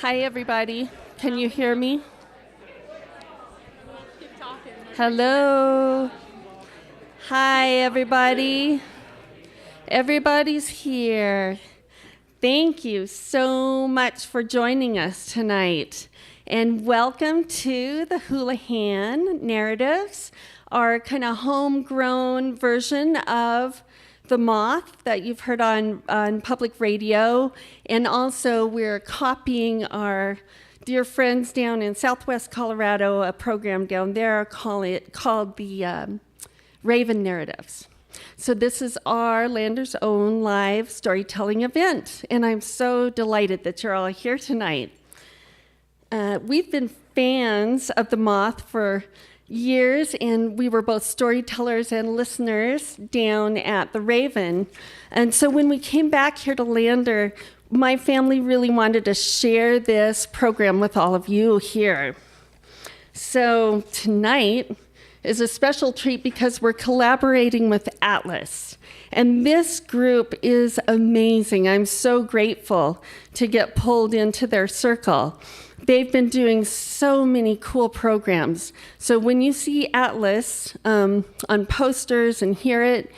Hi, everybody. Can you hear me? Hello. Hi, everybody. Everybody's here. Thank you so much for joining us tonight. And welcome to the Houlihan Narratives, our kind of homegrown version of The Moth that you've heard on public radio. And also we're copying our dear friends down in Southwest Colorado, a program down there called the Raven Narratives. So this is our Lander's Own live storytelling event, and I'm so delighted that you're all here tonight. We've been fans of The Moth for years, and we were both storytellers and listeners down at the Raven. And so when we came back here to Lander, my family really wanted to share this program with all of you here. So tonight is a special treat because we're collaborating with Atlas. And this group is amazing. I'm so grateful to get pulled into their circle. They've been doing so many cool programs. So when you see Atlas on posters and hear it,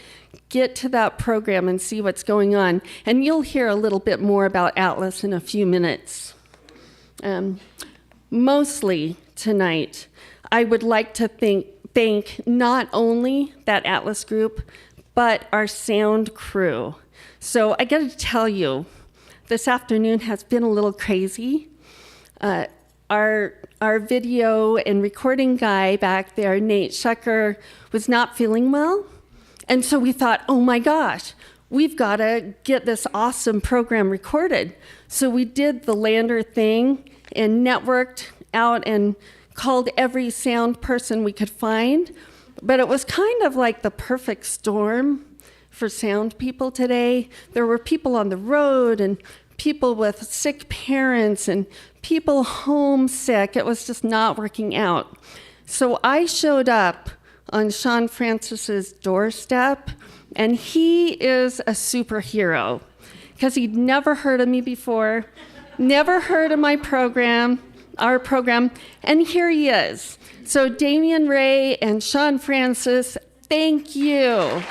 get to that program and see what's going on. And you'll hear a little bit more about Atlas in a few minutes. Mostly tonight, I would like to thank not only that Atlas group, but our sound crew. So I gotta tell you, this afternoon has been a little crazy. Our video and recording guy back there, Nate Shucker, was not feeling well. And so we thought, oh my gosh, we've gotta get this awesome program recorded. So we did the Lander thing and networked out and called every sound person we could find. But it was kind of like the perfect storm for sound people today. There were people on the road and people with sick parents and people homesick. It was just not working out. So I showed up on Sean Francis's doorstep, and he is a superhero because he'd never heard of me before, never heard of my program, our program, and here he is. So Damian Ray and Sean Francis, thank you.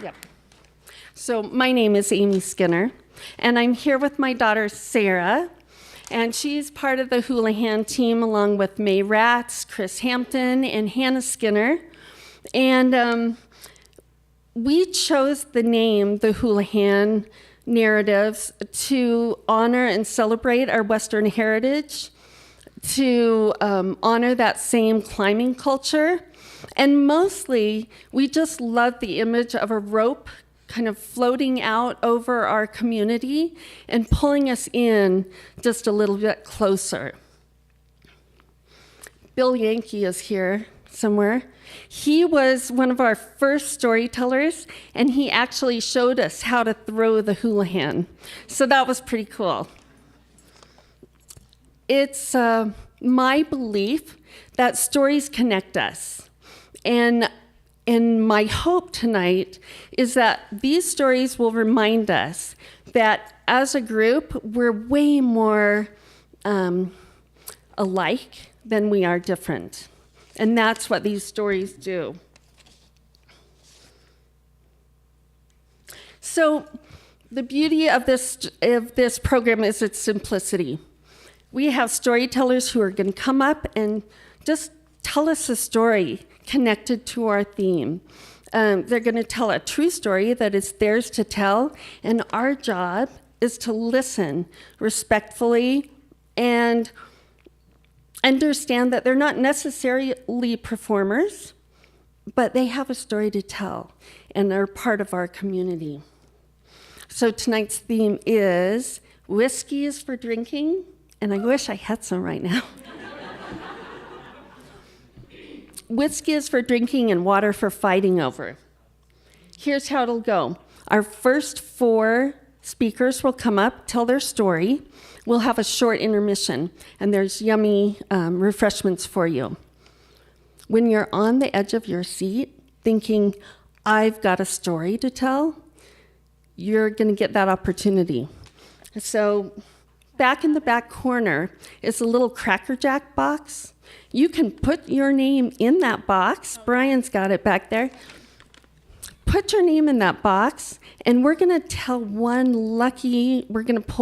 Yep. So my name is Amy Skinner, and I'm here with my daughter Sarah, and she's part of the Houlihan team along with May Ratz, Chris Hampton, and Hannah Skinner. And we chose the name, the Houlihan Narratives, to honor and celebrate our Western heritage, to honor that same climbing culture. And mostly, we just love the image of a rope kind of floating out over our community and pulling us in just a little bit closer. Bill Yankee is here somewhere. He was one of our first storytellers, and he actually showed us how to throw the Houlihan. So that was pretty cool. It's my belief that stories connect us. And my hope tonight is that these stories will remind us that as a group, we're way more alike than we are different. And that's what these stories do. So the beauty of this program is its simplicity. We have storytellers who are going to come up and just tell us a story connected to our theme. They're going to tell a true story that is theirs to tell, and our job is to listen respectfully and understand that they're not necessarily performers, but they have a story to tell, and they're part of our community. So tonight's theme is whiskey is for drinking, and I wish I had some right now. Whiskey is for drinking and water for fighting over. Here's how it'll go. Our first 4 speakers will come up, tell their story. We'll have a short intermission, and there's yummy refreshments for you. When you're on the edge of your seat thinking, I've got a story to tell, you're going to get that opportunity. So back in the back corner is a little Cracker Jack box. You can put your name in that box. Brian's got it back there. Put your name in that box, and we're going to pull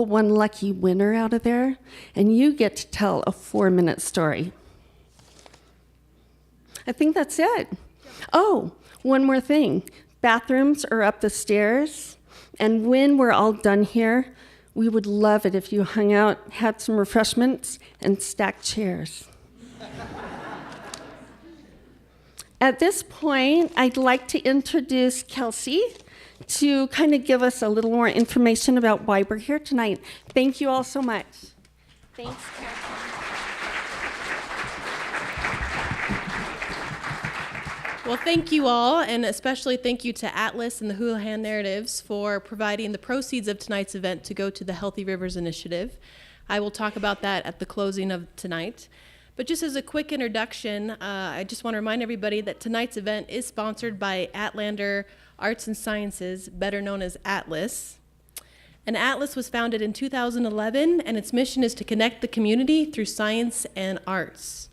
one lucky winner out of there, and you get to tell a 4-minute story. I think that's it. Oh, one more thing. Bathrooms are up the stairs, and when we're all done here, we would love it if you hung out, had some refreshments, and stacked chairs. At this point, I'd like to introduce Kelsey to kind of give us a little more information about why we're here tonight. Thank you all so much. Thanks, Kelsey. Well, thank you all, and especially thank you to Atlas and the Houlihan Narratives for providing the proceeds of tonight's event to go to the Healthy Rivers Initiative. I will talk about that at the closing of tonight. But just as a quick introduction, I just want to remind everybody that tonight's event is sponsored by Atlander Arts and Sciences, better known as Atlas. And Atlas was founded in 2011, and its mission is to connect the community through science and arts.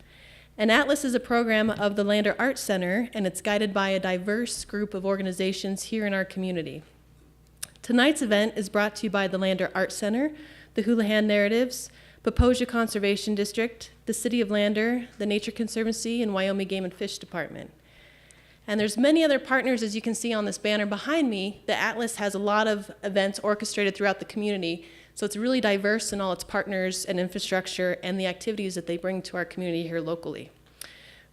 And Atlas is a program of the Lander Arts Center, and it's guided by a diverse group of organizations here in our community. Tonight's event is brought to you by the Lander Arts Center, the Houlihan Narratives, Popo Agie Conservation District, the City of Lander, the Nature Conservancy, and Wyoming Game and Fish Department. And there's many other partners, as you can see on this banner behind me. The Atlas has a lot of events orchestrated throughout the community, so it's really diverse in all its partners and infrastructure and the activities that they bring to our community here locally.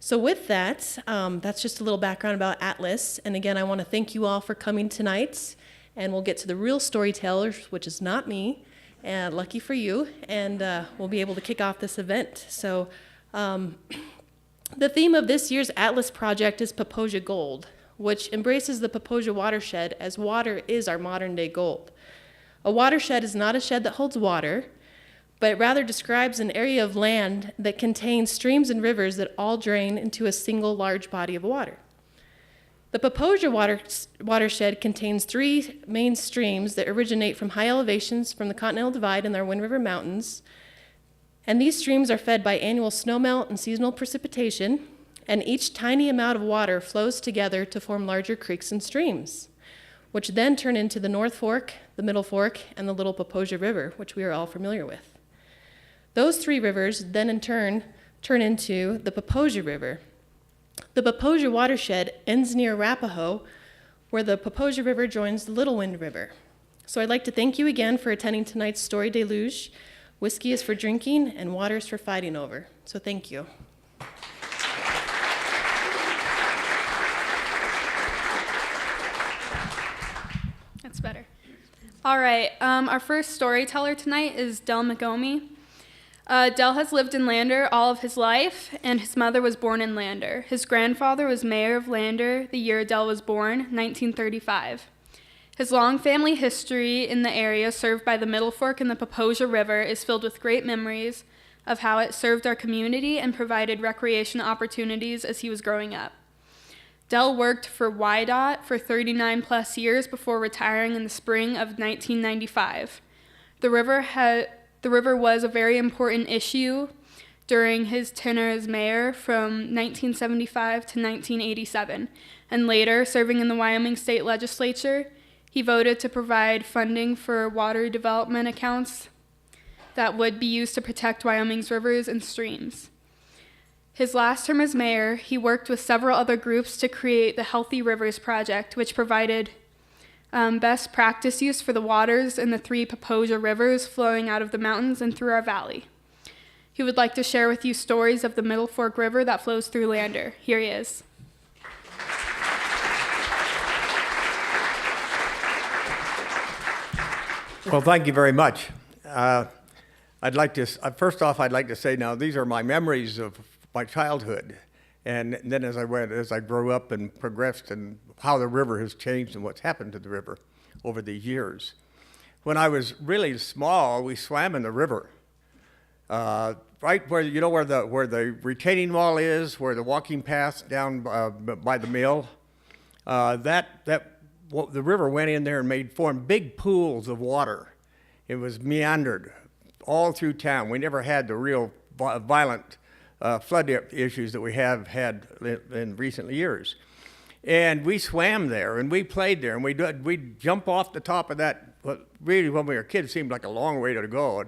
So with that, that's just a little background about Atlas. And again, I want to thank you all for coming tonight. And we'll get to the real storytellers, which is not me, and lucky for you, and we'll be able to kick off this event. So the theme of this year's Atlas project is Popo Agie Gold, which embraces the Popo Agie watershed as water is our modern day gold. A watershed is not a shed that holds water, but it rather describes an area of land that contains streams and rivers that all drain into a single large body of water. The Popo Agie watershed contains 3 main streams that originate from high elevations from the Continental Divide and our Wind River Mountains. And these streams are fed by annual snowmelt and seasonal precipitation, and each tiny amount of water flows together to form larger creeks and streams, which then turn into the North Fork, the Middle Fork, and the Little Popo Agie River, which we are all familiar with. Those 3 rivers then in turn turn into the Popo Agie River. The Popo Agie watershed ends near Arapahoe, where the Popo Agie River joins the Little Wind River. So I'd like to thank you again for attending tonight's story Deluge. Whiskey is for drinking and water is for fighting over. So thank you. That's better. All right, our first storyteller tonight is Del McOmie. Del has lived in Lander all of his life, and his mother was born in Lander. His grandfather was mayor of Lander the year Del was born, 1935. His long family history in the area served by the Middle Fork and the Popo Agie River is filled with great memories of how it served our community and provided recreation opportunities as he was growing up. Del worked for YDOT for 39 plus years before retiring in the spring of 1995. The river was a very important issue during his tenure as mayor from 1975 to 1987, and later serving in the Wyoming State Legislature. He voted to provide funding for water development accounts that would be used to protect Wyoming's rivers and streams. His last term as mayor, he worked with several other groups to create the Healthy Rivers Project, which provided best practice use for the waters in the 3 Popo Agie rivers flowing out of the mountains and through our valley. He would like to share with you stories of the Middle Fork River that flows through Lander. Here he is. Well, thank you very much. First off, I'd like to say now these are my memories of my childhood, and then as I grew up and progressed, and how the river has changed and what's happened to the river over the years. When I was really small, we swam in the river, right where where the retaining wall is, where the walking path down by the mill. the river went in there and formed big pools of water. It was meandered all through town. We never had the real violent flood issues that we have had in recent years. And we swam there, and we played there, and we'd jump off the top of that. What really, when we were kids, seemed like a long way to go,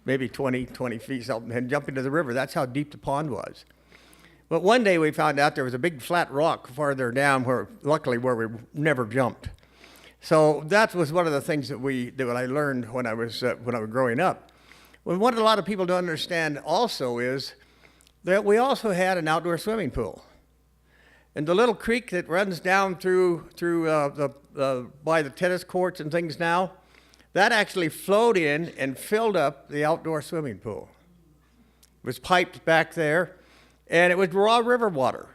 maybe 20 feet something, and jump into the river. That's how deep the pond was. But one day we found out there was a big flat rock farther down where we never jumped. So that was one of the things that I learned when I was growing up. Well, what a lot of people don't understand also is that we also had an outdoor swimming pool. And the little creek that runs down through by the tennis courts and things now, that actually flowed in and filled up the outdoor swimming pool. It was piped back there, and it was raw river water.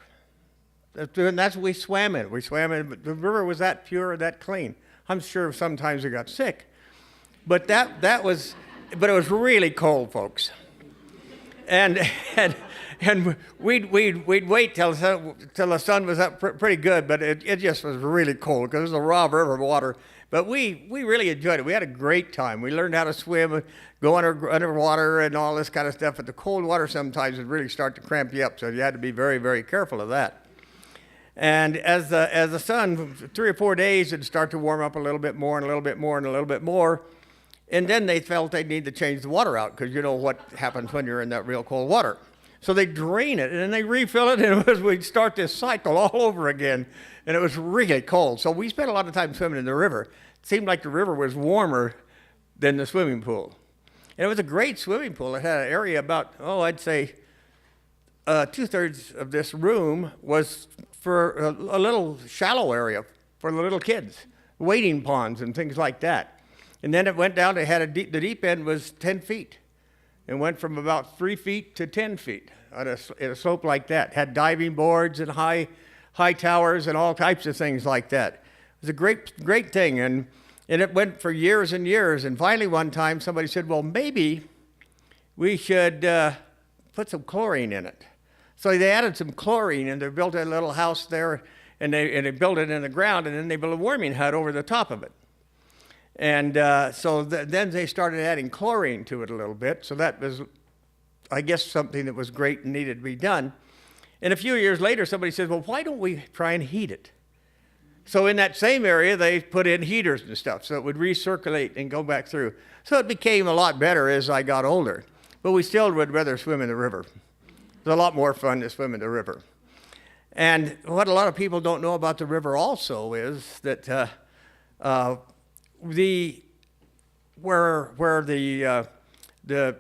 And that's what we swam in. We swam in, but the river was that pure, that clean. I'm sure sometimes we got sick, but it was really cold, folks. And we'd wait till the sun was up pretty good, but it just was really cold because it was a raw river water. But we really enjoyed it. We had a great time. We learned how to swim, go underwater and all this kind of stuff. But the cold water sometimes would really start to cramp you up, so you had to be very, very careful of that. And as the sun, 3 or 4 days, it'd start to warm up a little bit more and a little bit more and a little bit more. And then they felt they'd need to change the water out because you know what happens when you're in that real cold water. So they drain it, and then they refill it, and we'd start this cycle all over again, and it was really cold. So we spent a lot of time swimming in the river. It seemed like the river was warmer than the swimming pool. And it was a great swimming pool. It had an area about, I'd say 2/3 of this room was for a little shallow area for the little kids, wading ponds and things like that. And then it went down, the deep end was 10 feet. And went from about 3 feet to 10 feet on a slope like that. Had diving boards and high towers and all types of things like that. It was a great thing, and it went for years and years. And finally one time somebody said, well, maybe we should put some chlorine in it. So they added some chlorine, and they built a little house there, and they built it in the ground, and then they built a warming hut over the top of it. And then they started adding chlorine to it a little bit. So that was, I guess, something that was great and needed to be done. And a few years later, somebody said, well, why don't we try and heat it? So in that same area, they put in heaters and stuff so it would recirculate and go back through. So it became a lot better as I got older. But we still would rather swim in the river. It's a lot more fun to swim in the river. And what a lot of people don't know about the river also is that where the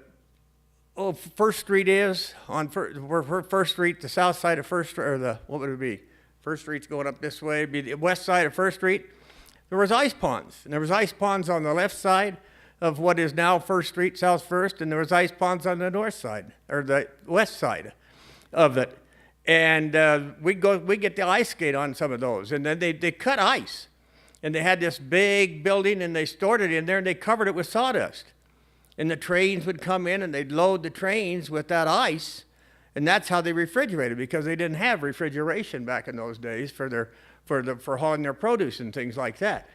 First Street is where First Street, the south side of First, or what would it be? First Street's going up this way. It'd be the west side of First Street. There was ice ponds, and there was ice ponds on the left side of what is now First Street, South First, and there was ice ponds on the north side or the west side of it. And we get the ice skate on some of those, and then they cut ice. And they had this big building, and they stored it in there, and they covered it with sawdust. And the trains would come in, and they'd load the trains with that ice, and that's how they refrigerated, because they didn't have refrigeration back in those days for hauling their produce and things like that.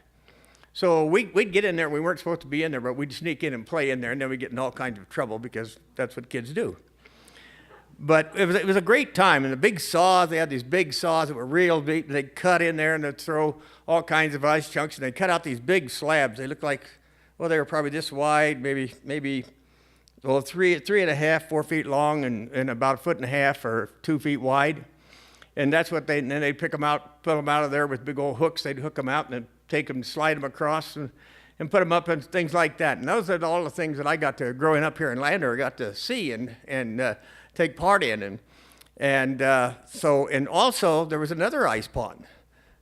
So we'd get in there. We weren't supposed to be in there, but we'd sneak in and play in there, and then we'd get in all kinds of trouble because that's what kids do. But it was a great time, and the big saws, they had these big saws that were real deep, and they'd cut in there, and they'd throw all kinds of ice chunks, and they'd cut out these big slabs. They looked like, they were probably this wide, maybe 3.5, 4 feet long, and about 1.5 feet or 2 feet wide. And that's what and then they'd pick them out, pull them out of there with big old hooks. They'd hook them out, and then take them, slide them across, and put them up and things like that. And those are all the things that I got to, growing up here in Lander, got to see and take part in. And also there was another ice pond.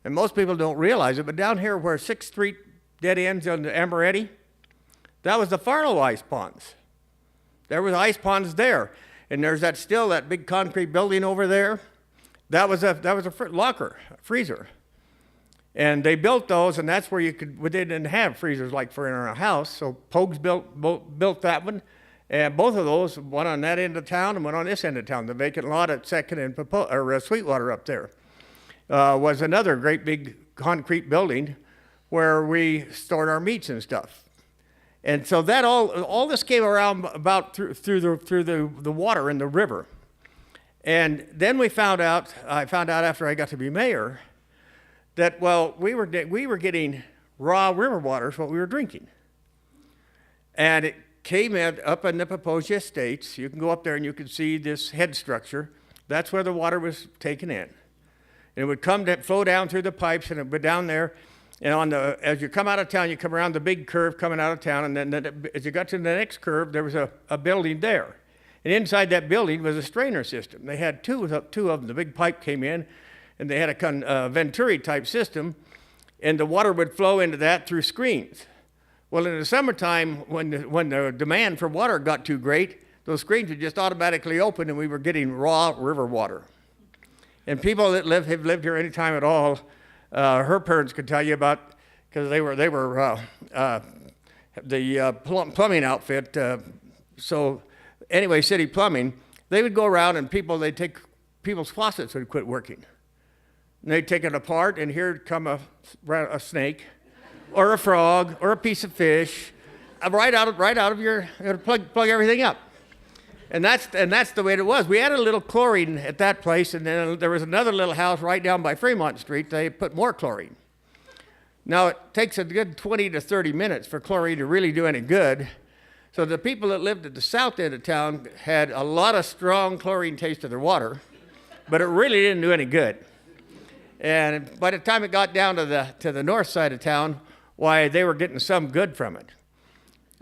And most people don't realize it, but down here where 6th Street dead ends on the Amaretti, that was the Farlow ice ponds. There was ice ponds there. And there's that big concrete building over there. That was a locker, a freezer. And they built those, and that's where they didn't have freezers like for in our house. So Pogues built that one. And both of those, one on that end of town and one on this end of town, the vacant lot at 2nd and Sweetwater up there. was another great big concrete building where we stored our meats and stuff. And so that all this came around about through the water in the river. And then I found out after I got to be mayor that, well, we were getting raw river water is what we were drinking. And it came up in the Popo Agie Estates. You can go up there and you can see this head structure. That's where the water was taken in. And it would flow down through the pipes, and it would be down there. And as you come out of town, you come around the big curve coming out of town, and then as you got to the next curve, there was a building there. And inside that building was a strainer system. They had two of them. The big pipe came in, and they had a Venturi-type system, and the water would flow into that through screens. Well, in the summertime, when the demand for water got too great, those screens would just automatically open, and we were getting raw river water. And people that have lived here any time at all, her parents could tell you about, because they were the plumbing outfit. So anyway, city plumbing, they would go around and they'd take people's faucets would quit working. And they'd take it apart, and here'd come a snake, or a frog, or a piece of fish, right out of your plug everything up. And that's the way it was. We had a little chlorine at that place, and then there was another little house right down by Fremont Street. They put more chlorine. Now, it takes a good 20 to 30 minutes for chlorine to really do any good. So the people that lived at the south end of town had a lot of strong chlorine taste to their water, but it really didn't do any good. And by the time it got down to the north side of town, why, they were getting some good from it.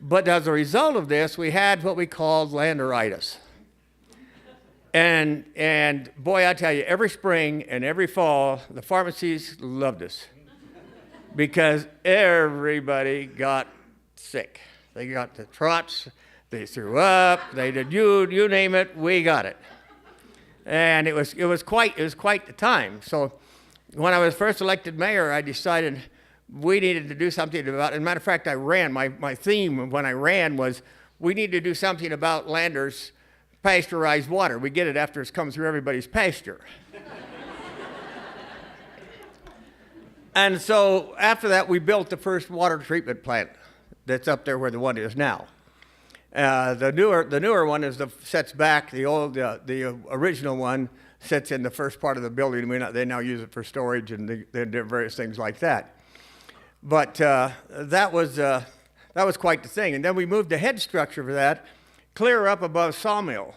But as a result of this, we had what we called landeritis. And boy, I tell you, every spring and every fall, the pharmacies loved us because everybody got sick. They got the trots, they threw up, they did you name it, we got it. And it was quite the time. So when I was first elected mayor, I decided we needed to do something about it. As a matter of fact, I ran. My theme when I ran was we need to do something about Landers' pasteurized water. We get it after it's come through everybody's pasture. And so after that, we built the first water treatment plant that's up there where the one is now. The newer one sets back. The original one sits in the first part of the building. They now use it for storage and they do various things like that. But that was quite the thing. And then we moved the head structure for that clear up above Sawmill.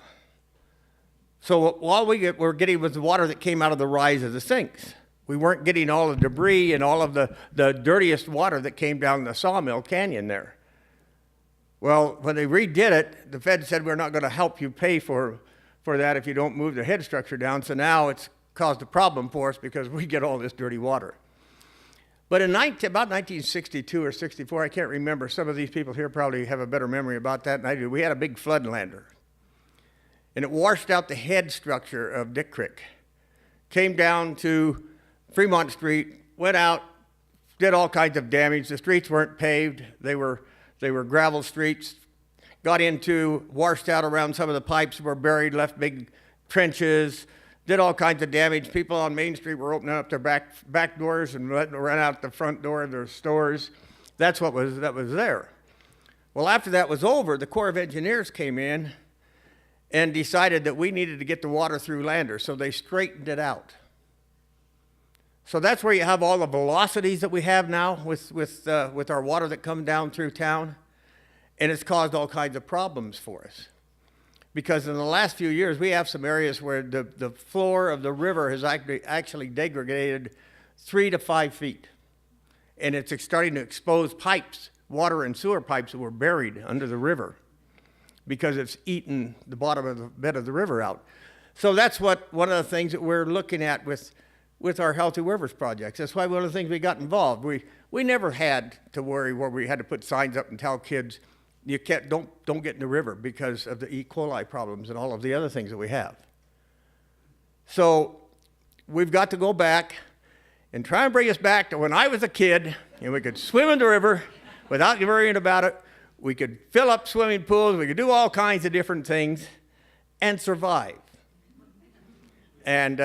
So all we were getting was the water that came out of the rise of the sinks. We weren't getting all the debris and all of the dirtiest water that came down the Sawmill Canyon there. Well, when they redid it, the Fed said, we're not going to help you pay for that if you don't move the head structure down. So now it's caused a problem for us because we get all this dirty water. But in about 1962 or 64, I can't remember. Some of these people here probably have a better memory about that than I do. We had a big flood lander. And it washed out the head structure of Dick Creek. Came down to Fremont Street, went out, did all kinds of damage. The streets weren't paved. They were gravel streets. Got washed out around some of the pipes were buried, left big trenches. Did all kinds of damage. People on Main Street were opening up their back doors and letting them run out the front door of their stores. That was there. Well, after that was over, the Corps of Engineers came in and decided that we needed to get the water through Lander, so they straightened it out. So that's where you have all the velocities that we have now with our water that come down through town, and it's caused all kinds of problems for us. Because in the last few years, we have some areas where the floor of the river has actually degraded 3 to 5 feet. And it's starting to expose pipes, water and sewer pipes that were buried under the river because it's eaten the bottom of the bed of the river out. So that's one of the things that we're looking at with our Healthy Rivers projects. That's why one of the things we got involved. We never had to worry where we had to put signs up and tell kids, you don't get in the river because of the E. coli problems and all of the other things that we have. So we've got to go back and try and bring us back to when I was a kid and we could swim in the river without worrying about it. We could fill up swimming pools. We could do all kinds of different things and survive. And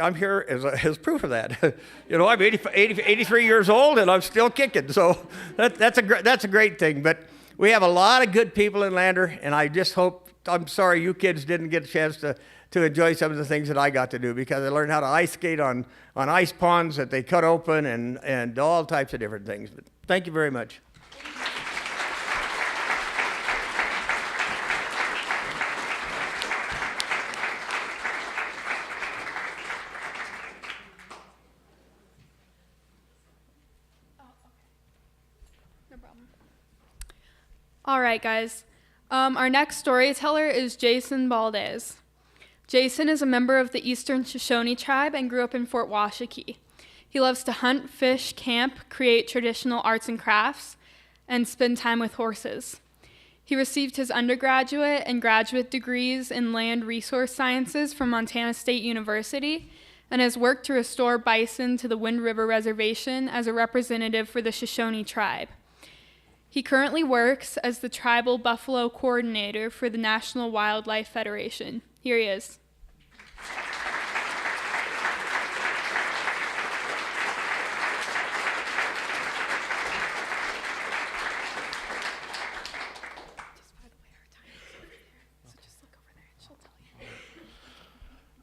I'm here as proof of that. I'm 83 years old and I'm still kicking. So that's a great thing. But we have a lot of good people in Lander, and I just hope, I'm sorry you kids didn't get a chance to enjoy some of the things that I got to do, because I learned how to ice skate on ice ponds that they cut open and all types of different things. But thank you very much. All right, guys. Our next storyteller is Jason Valdez. Jason is a member of the Eastern Shoshone tribe and grew up in Fort Washakie. He loves to hunt, fish, camp, create traditional arts and crafts, and spend time with horses. He received his undergraduate and graduate degrees in land resource sciences from Montana State University and has worked to restore bison to the Wind River Reservation as a representative for the Shoshone tribe. He currently works as the Tribal Buffalo Coordinator for the National Wildlife Federation. Here he is.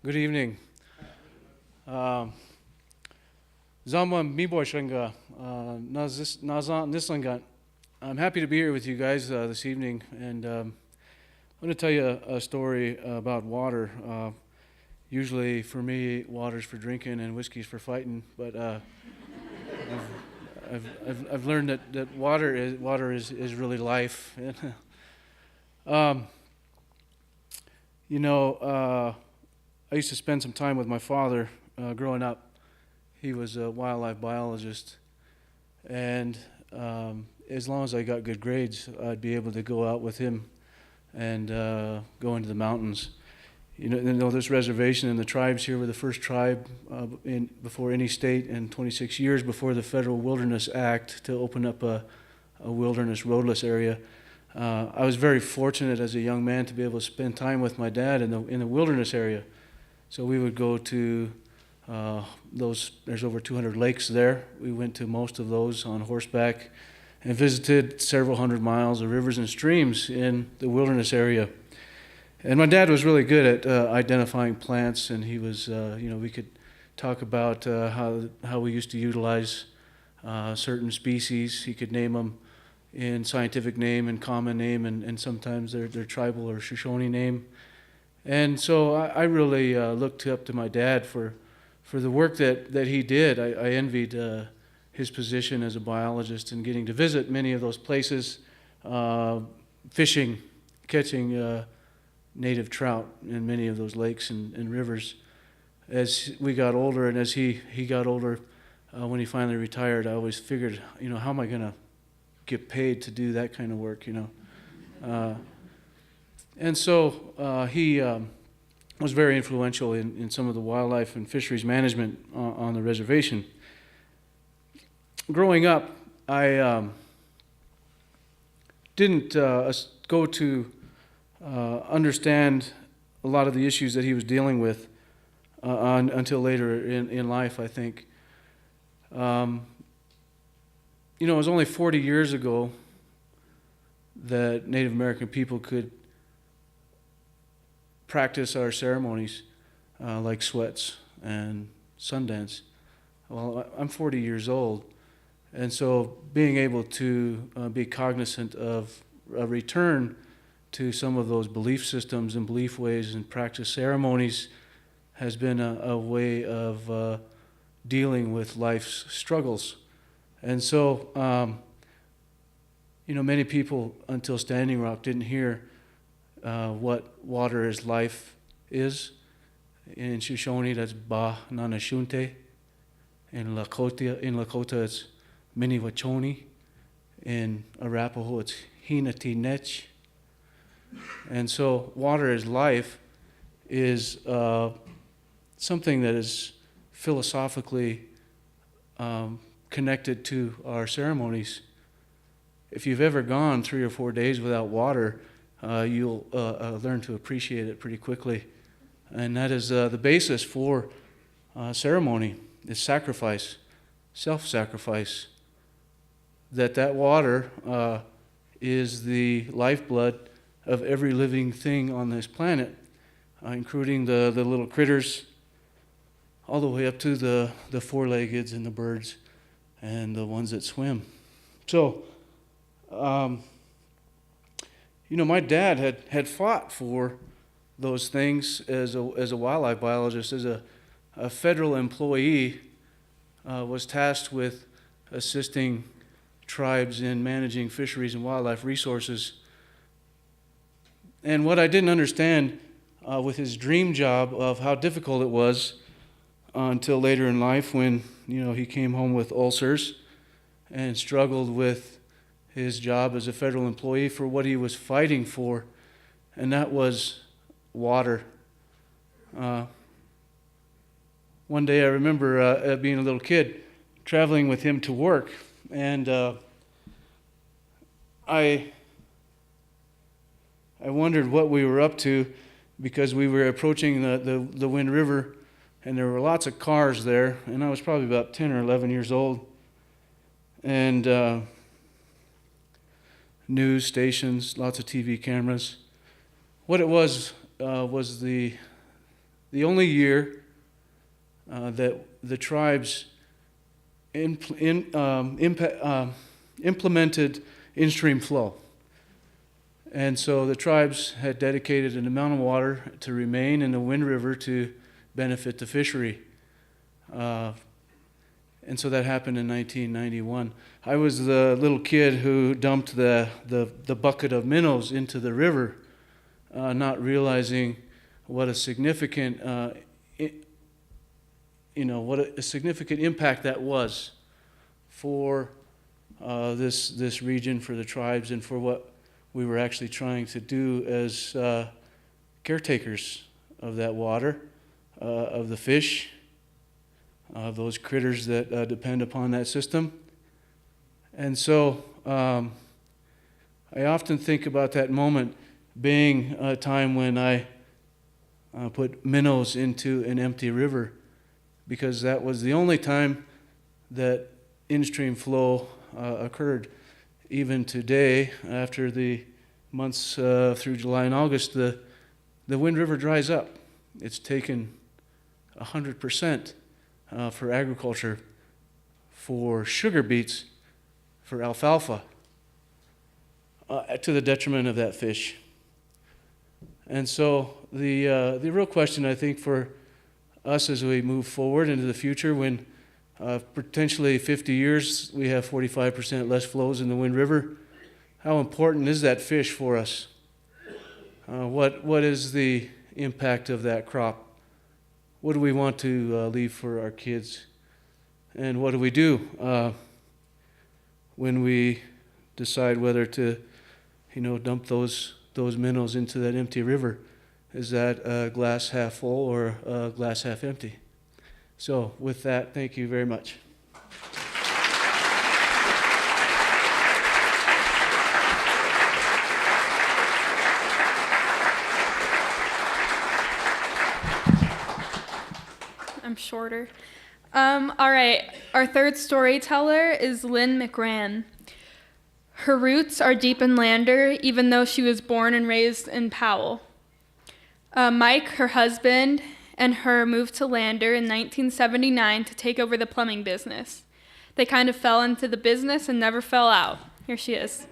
Good evening. Zama Miboshanga, Nazan Nislangat. I'm happy to be here with you guys this evening, and I'm going to tell you a story about water. Usually for me, water's for drinking and whiskey's for fighting, but I've learned that water is really life. I used to spend some time with my father growing up. He was a wildlife biologist, and as long as I got good grades, I'd be able to go out with him and go into the mountains. This reservation and the tribes here were the first tribe before any state, and 26 years before the Federal Wilderness Act, to open up a wilderness roadless area. I was very fortunate as a young man to be able to spend time with my dad in the wilderness area. So we would go to there's over 200 lakes there. We went to most of those on horseback and visited several hundred miles of rivers and streams in the wilderness area. And my dad was really good at identifying plants, and he was, we could talk about how we used to utilize certain species. He could name them in scientific name and common name, and sometimes their tribal or Shoshone name. And so I really looked up to my dad for the work that he did. I envied his position as a biologist and getting to visit many of those places, fishing, catching native trout in many of those lakes and rivers. As we got older, and as he got older, when he finally retired, I always figured, how am I going to get paid to do that kind of work, And so he was very influential in some of the wildlife and fisheries management on the reservation. Growing up, I didn't go to understand a lot of the issues that he was dealing with until later in life, I think. It was only 40 years ago that Native American people could practice our ceremonies like sweats and Sundance. Well, I'm 40 years old, and so being able to be cognizant of a return to some of those belief systems and belief ways and practice ceremonies has been a way of dealing with life's struggles. And so, many people until Standing Rock didn't hear what water is life is. In Shoshone, that's Ba Nanashunte. In Lakota, it's Miniwachoni. In Arapaho, it's Hinati Nech. And so, water is life is something that is philosophically connected to our ceremonies. If you've ever gone 3 or 4 days without water, you'll learn to appreciate it pretty quickly. And that is the basis for ceremony, is sacrifice, self-sacrifice. That water is the lifeblood of every living thing on this planet, including the little critters, all the way up to the four-leggeds and the birds and the ones that swim. So, my dad had fought for those things as a wildlife biologist, as a federal employee, was tasked with assisting tribes in managing fisheries and wildlife resources. And what I didn't understand with his dream job of how difficult it was until later in life when, he came home with ulcers and struggled with his job as a federal employee for what he was fighting for, and that was water. One day I remember being a little kid, traveling with him to work, and I wondered what we were up to, because we were approaching the Wind River, and there were lots of cars there, and I was probably about 10 or 11 years old. And news stations, lots of TV cameras. What it was the only year that the tribes implemented in-stream flow. And so the tribes had dedicated an amount of water to remain in the Wind River to benefit the fishery. And so that happened in 1991. I was the little kid who dumped the bucket of minnows into the river, not realizing what a significant what a significant impact that was for this region, for the tribes, and for what we were actually trying to do as caretakers of that water, of the fish, those critters that depend upon that system. And so I often think about that moment being a time when I put minnows into an empty river, because that was the only time that in-stream flow occurred. Even today, after the months through July and August, the Wind River dries up. It's taken 100% for agriculture, for sugar beets, for alfalfa, to the detriment of that fish. And so the real question, I think, for us as we move forward into the future, when potentially 50 years we have 45% less flows in the Wind River, how important is that fish for us? What is the impact of that crop? What do we want to leave for our kids? And what do we do when we decide whether to, dump those minnows into that empty river? Is that a glass half full or a glass half empty? So with that, thank you very much. I'm shorter. All right, our third storyteller is Lynn McRann. Her roots are deep in Lander, even though she was born and raised in Powell. Mike, her husband, and her moved to Lander in 1979 to take over the plumbing business. They kind of fell into the business and never fell out. Here she is.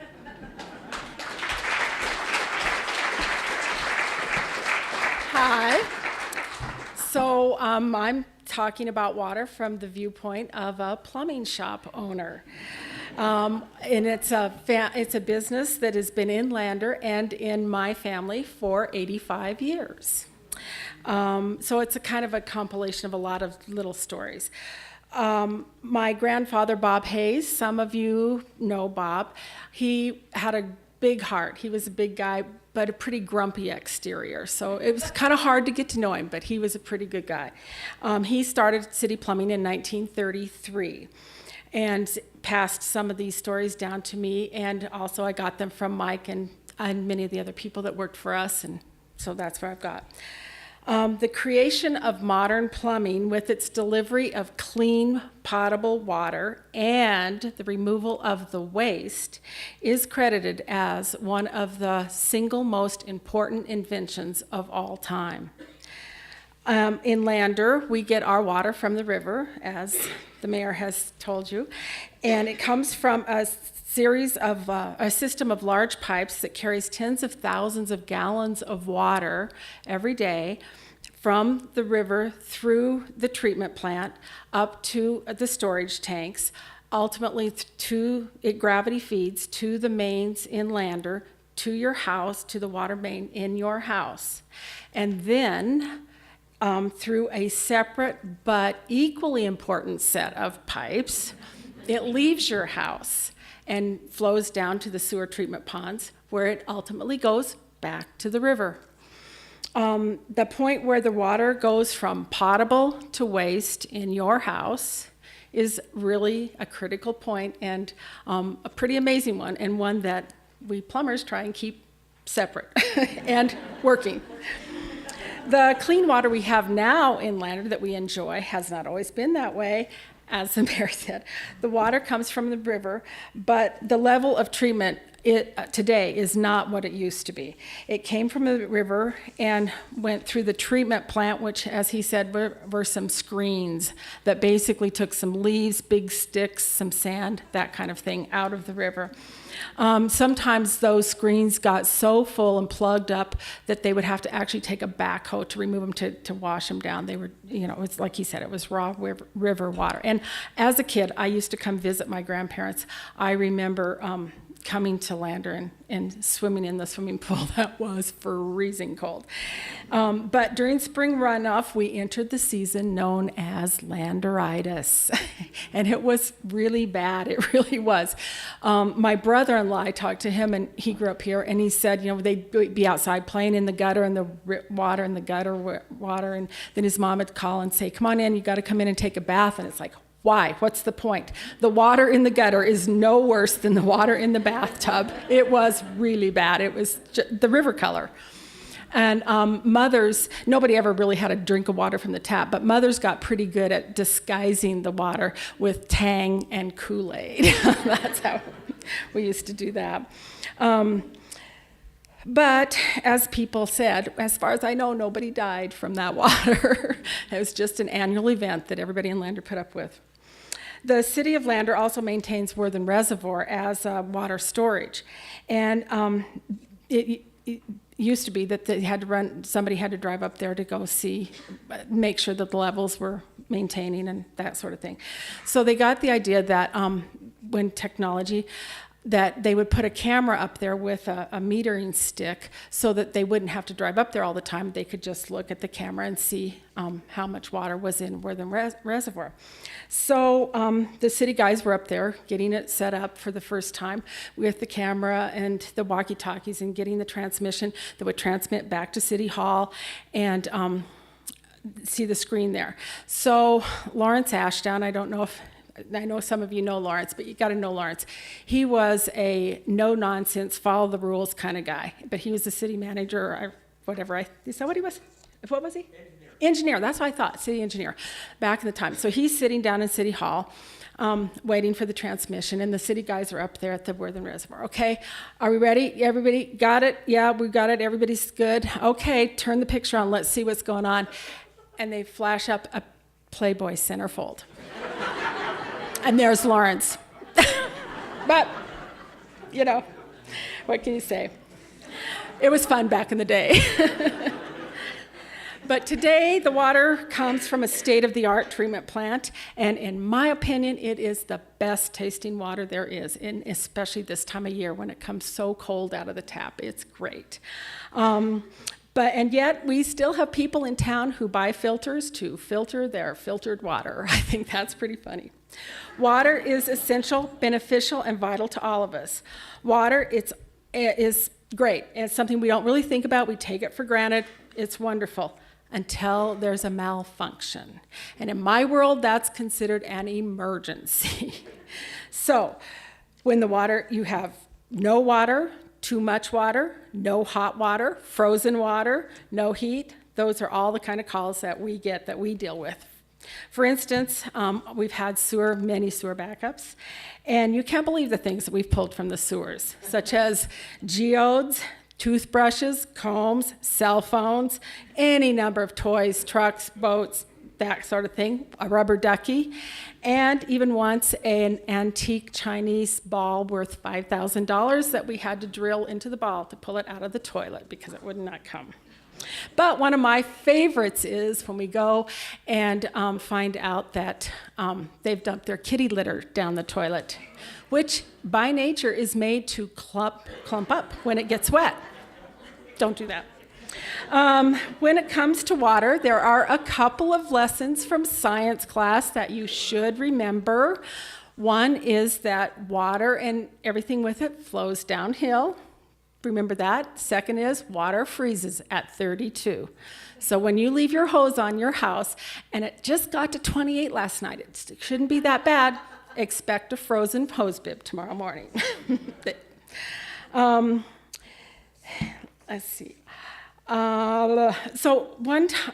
Hi. So I'm talking about water from the viewpoint of a plumbing shop owner. And it's a business that has been in Lander and in my family for 85 years. So it's a kind of a compilation of a lot of little stories. My grandfather, Bob Hayes, some of you know Bob. He had a big heart. He was a big guy, but a pretty grumpy exterior. So it was kind of hard to get to know him, but he was a pretty good guy. He started City Plumbing in 1933 and passed some of these stories down to me, and also I got them from Mike and many of the other people that worked for us, and so that's what I've got. The creation of modern plumbing with its delivery of clean, potable water and the removal of the waste is credited as one of the single most important inventions of all time. In Lander, we get our water from the river, as the mayor has told you, and it comes from a system of large pipes that carries tens of thousands of gallons of water every day from the river through the treatment plant up to the storage tanks. Ultimately, it gravity feeds to the mains in Lander, to your house, to the water main in your house. And then through a separate but equally important set of pipes, it leaves your house and flows down to the sewer treatment ponds, where it ultimately goes back to the river. The point where the water goes from potable to waste in your house is really a critical point, and a pretty amazing one, and one that we plumbers try and keep separate and working. The clean water we have now in Lander that we enjoy has not always been that way. As the mayor said, the water comes from the river, but the level of treatment today is not what it used to be. It came from the river and went through the treatment plant, which, as he said, were some screens that basically took some leaves, big sticks, some sand, that kind of thing, out of the river. Sometimes those screens got so full and plugged up that they would have to actually take a backhoe to remove them to wash them down. They were, it was like he said, it was raw river water. And as a kid, I used to come visit my grandparents. I remember coming to Lander and swimming in the swimming pool that was freezing cold. But during spring runoff, we entered the season known as Landeritis. And it was really bad. It really was. My brother-in-law, I talked to him, and he grew up here, and he said, they'd be outside playing in the gutter, and the water in the gutter water, and then his mom would call and say, come on in, you got to come in and take a bath. And it's like, why? What's the point? The water in the gutter is no worse than the water in the bathtub. It was really bad. It was the river color. And mothers, nobody ever really had a drink of water from the tap, but mothers got pretty good at disguising the water with Tang and Kool-Aid. That's how we used to do that. But as people said, as far as I know, nobody died from that water. It was just an annual event that everybody in Lander put up with. The city of Lander also maintains Worthen Reservoir as water storage. And it used to be that somebody had to drive up there to go make sure that the levels were maintaining and that sort of thing. So they got the idea that that they would put a camera up there with a metering stick so that they wouldn't have to drive up there all the time. They could just look at the camera and see how much water was in Worthen Reservoir. So the city guys were up there getting it set up for the first time with the camera and the walkie-talkies and getting the transmission that would transmit back to City Hall and see the screen there. So Lawrence Ashdown, I know some of you know Lawrence, but you got to know Lawrence. He was a no-nonsense, follow-the-rules kind of guy, but he was the city manager or whatever. Is that what he was? What was he? Engineer. That's what I thought, city engineer, back in the time. So he's sitting down in City Hall waiting for the transmission, and the city guys are up there at the Worthen Reservoir. Okay, are we ready? Everybody got it? Yeah, we got it. Everybody's good. Okay, turn the picture on. Let's see what's going on. And they flash up a Playboy centerfold. And there's Lawrence. But, what can you say? It was fun back in the day. But today, the water comes from a state-of-the-art treatment plant, and in my opinion, it is the best tasting water there is, and especially this time of year when it comes so cold out of the tap. It's great. And yet, we still have people in town who buy filters to filter their filtered water. I think that's pretty funny. Water is essential, beneficial, and vital to all of us. Water is great. It's something we don't really think about. We take it for granted. It's wonderful until there's a malfunction. And in my world, that's considered an emergency. So when you have no water, too much water, no hot water, frozen water, no heat, those are all the kind of calls that we get, that we deal with. For instance, we've had many sewer backups, and you can't believe the things that we've pulled from the sewers, such as geodes, toothbrushes, combs, cell phones, any number of toys, trucks, boats, that sort of thing, a rubber ducky, and even once an antique Chinese ball worth $5,000 that we had to drill into the ball to pull it out of the toilet because it would not come. But one of my favorites is when we go and find out that they've dumped their kitty litter down the toilet, which by nature is made to clump up when it gets wet. Don't do that. When it comes to water, there are a couple of lessons from science class that you should remember. One is that water and everything with it flows downhill. Remember that. Second is water freezes at 32. So when you leave your hose on your house and it just got to 28 last night, it shouldn't be that bad. Expect a frozen hose bib tomorrow morning. Let's see. So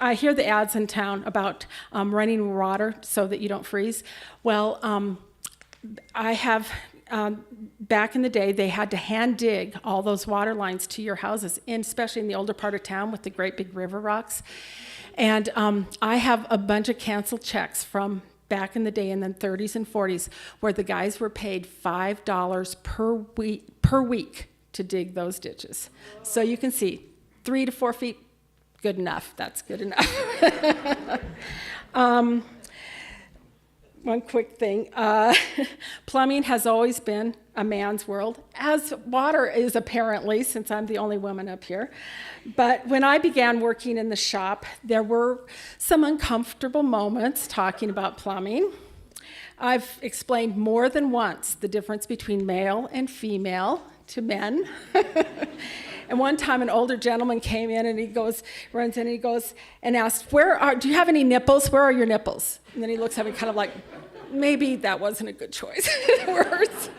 I hear the ads in town about running water so that you don't freeze. Well, I have, back in the day, they had to hand dig all those water lines to your houses, especially in the older part of town with the great big river rocks. And I have a bunch of canceled checks from back in the day in the 30s and 40s where the guys were paid $5 per week to dig those ditches. So you can see 3 to 4 feet, good enough. That's good enough. One quick thing. Plumbing has always been a man's world, as water is apparently, since I'm the only woman up here. But when I began working in the shop, there were some uncomfortable moments talking about plumbing. I've explained more than once the difference between male and female to men. And one time an older gentleman came in and runs in and he goes and asks, do you have any nipples? Where are your nipples? And then he looks at me kind of like, maybe that wasn't a good choice of words.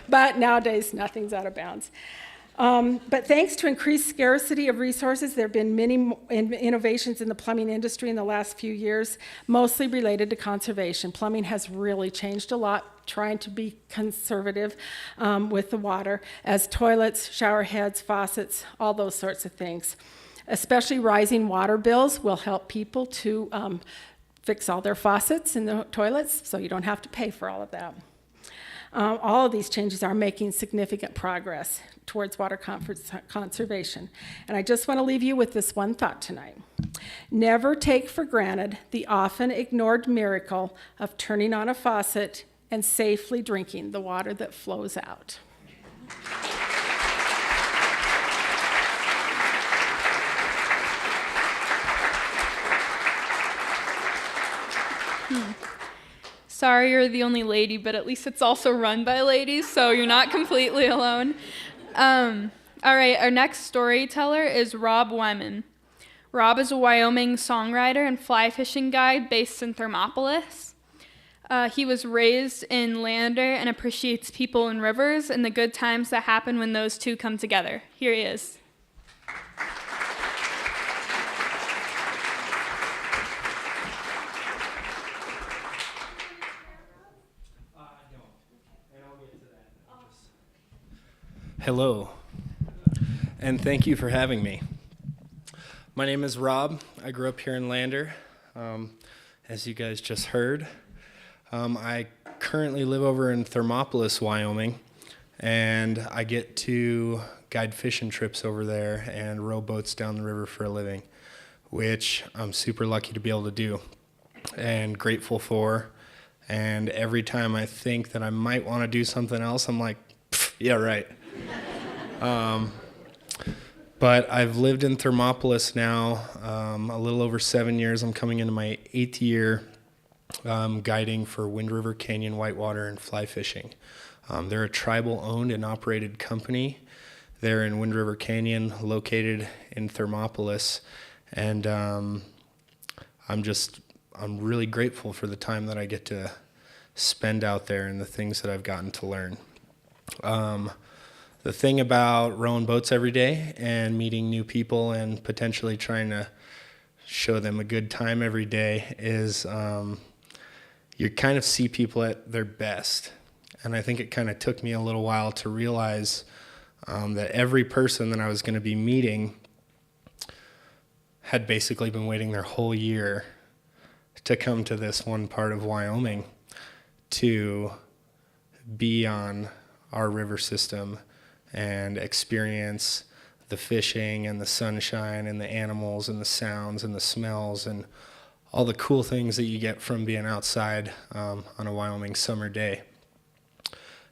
But nowadays, nothing's out of bounds. But thanks to increased scarcity of resources, there have been many innovations in the plumbing industry in the last few years, mostly related to conservation. Plumbing has really changed a lot, trying to be conservative with the water, as toilets, shower heads, faucets, all those sorts of things. Especially rising water bills will help people to fix all their faucets in the toilets, so you don't have to pay for all of that. All of these changes are making significant progress towards water conservation. And I just want to leave you with this one thought tonight. Never take for granted the often ignored miracle of turning on a faucet and safely drinking the water that flows out. Sorry you're the only lady, but at least it's also run by ladies, so you're not completely alone. All right, our next storyteller is Rob Hellyer. Rob is a Wyoming songwriter and fly fishing guide based in Thermopolis. He was raised in Lander and appreciates people and rivers and the good times that happen when those two come together. Here he is. Hello, and thank you for having me. My name is Rob. I grew up here in Lander, as you guys just heard. I currently live over in Thermopolis, Wyoming, and I get to guide fishing trips over there and row boats down the river for a living, which I'm super lucky to be able to do and grateful for. And every time I think that I might want to do something else, I'm like, yeah, right. But I've lived in Thermopolis now a little over 7 years. I'm coming into my 8th year guiding for Wind River Canyon whitewater and fly fishing. They're a tribal-owned and operated company. They're in Wind River Canyon, located in Thermopolis, and I'm really grateful for the time that I get to spend out there and the things that I've gotten to learn. The thing about rowing boats every day and meeting new people and potentially trying to show them a good time every day is you kind of see people at their best. And I think it kind of took me a little while to realize that every person that I was going to be meeting had basically been waiting their whole year to come to this one part of Wyoming to be on our river system and experience the fishing and the sunshine and the animals and the sounds and the smells and all the cool things that you get from being outside on a Wyoming summer day.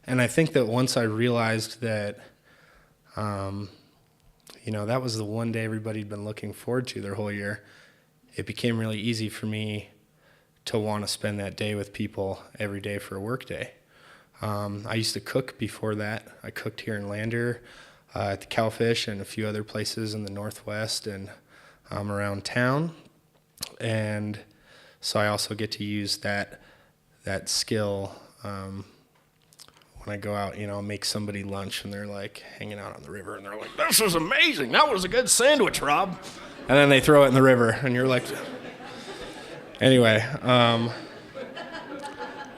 And I think that once I realized that, that was the one day everybody'd been looking forward to their whole year, it became really easy for me to want to spend that day with people every day for a work day. I used to cook before that. I cooked here in Lander, at the Cowfish and a few other places in the Northwest and around town. And so I also get to use that skill when I go out, make somebody lunch and they're like hanging out on the river and they're like, "This is amazing. That was a good sandwich, Rob." And then they throw it in the river and you're like, anyway.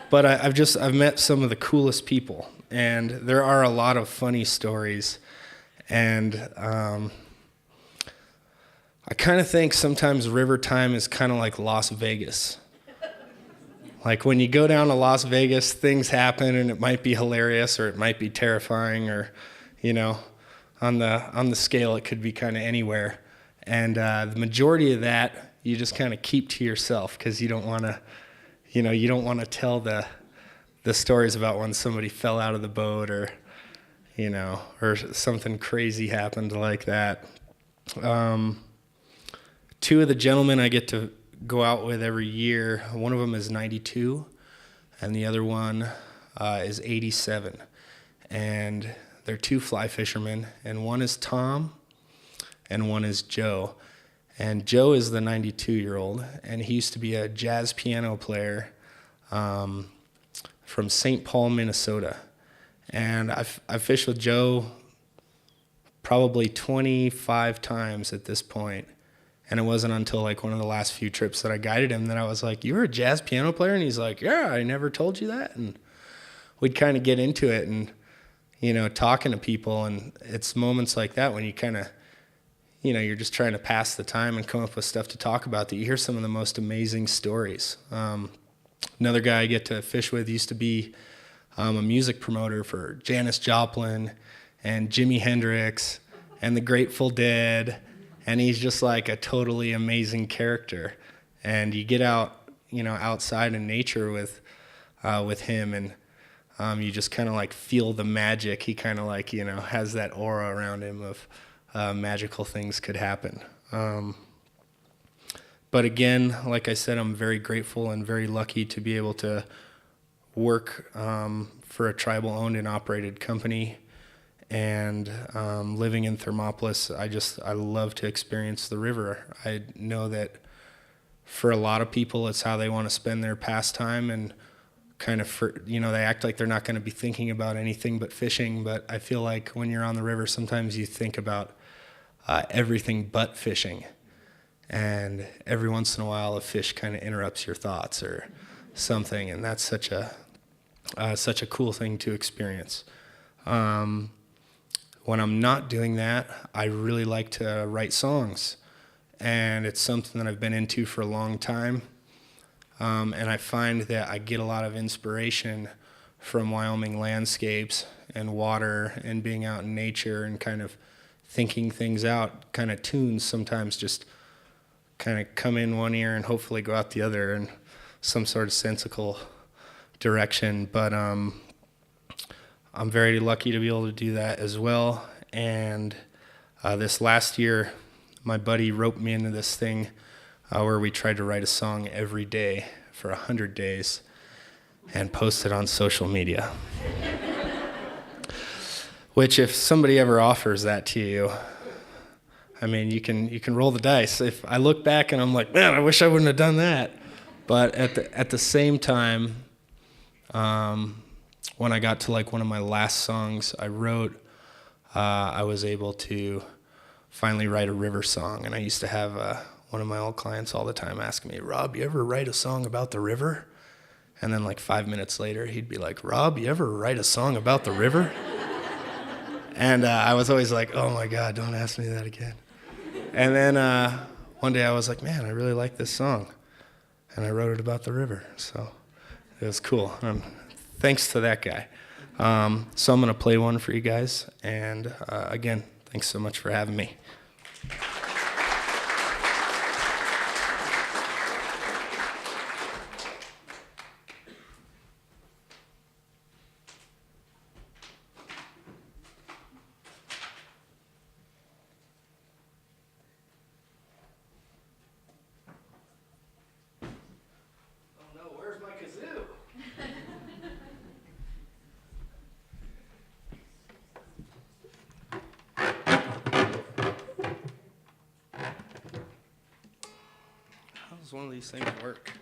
But I've met some of the coolest people, and there are a lot of funny stories. And I kind of think sometimes river time is kind of like Las Vegas. Like when you go down to Las Vegas, things happen, and it might be hilarious or it might be terrifying, or on the scale it could be kind of anywhere. And the majority of that you just kind of keep to yourself because you don't want to. You don't want to tell the stories about when somebody fell out of the boat or something crazy happened like that. Two of the gentlemen I get to go out with every year, one of them is 92 and the other one is 87. And they're two fly fishermen, and one is Tom and one is Joe. And Joe is the 92-year-old, and he used to be a jazz piano player from St. Paul, Minnesota. And I've fished with Joe probably 25 times at this point. And it wasn't until like one of the last few trips that I guided him that I was like, "You were a jazz piano player?" And he's like, "Yeah, I never told you that." And we'd kind of get into it and, talking to people. And it's moments like that when you kind of, you're just trying to pass the time and come up with stuff to talk about that you hear some of the most amazing stories. Another guy I get to fish with used to be a music promoter for Janis Joplin and Jimi Hendrix and the Grateful Dead, and he's just like a totally amazing character. And you get out, outside in nature with him, and you just kind of like feel the magic. He kind of like, has that aura around him of magical things could happen. But again, like I said, I'm very grateful and very lucky to be able to work for a tribal-owned and operated company. And living in Thermopolis, I love to experience the river. I know that for a lot of people, it's how they want to spend their pastime, and kind of, they act like they're not going to be thinking about anything but fishing. But I feel like when you're on the river, sometimes you think about everything but fishing. And every once in a while, a fish kind of interrupts your thoughts or something, and that's such a cool thing to experience. When I'm not doing that, I really like to write songs, and it's something that I've been into for a long time. And I find that I get a lot of inspiration from Wyoming landscapes and water and being out in nature and kind of thinking things out. Kind of tunes sometimes just kind of come in one ear and hopefully go out the other in some sort of sensical direction. But I'm very lucky to be able to do that as well. And this last year, my buddy roped me into this thing where we tried to write a song every day for 100 days and post it on social media. Which, if somebody ever offers that to you, I mean, you can roll the dice. If I look back and I'm like, man, I wish I wouldn't have done that. But at the same time, when I got to like one of my last songs I wrote, I was able to finally write a river song. And I used to have one one of my old clients all the time asking me, Rob, you ever write a song about the river? And then like 5 minutes later, he'd be like, Rob, you ever write a song about the river? And I was always like, oh my God, don't ask me that again. And then one day I was like, man, I really like this song. And I wrote it about the river. So it was cool. Thanks to that guy. So I'm going to play one for you guys. And again, thanks so much for having me. How does one of these things work?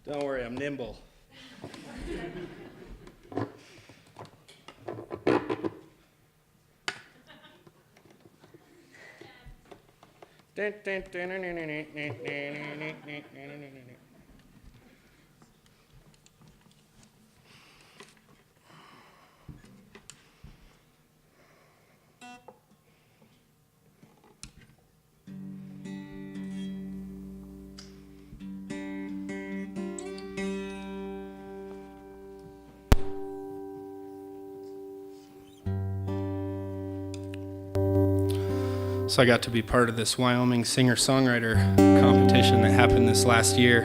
Don't worry, I'm nimble. So I got to be part of this Wyoming singer-songwriter competition that happened this last year.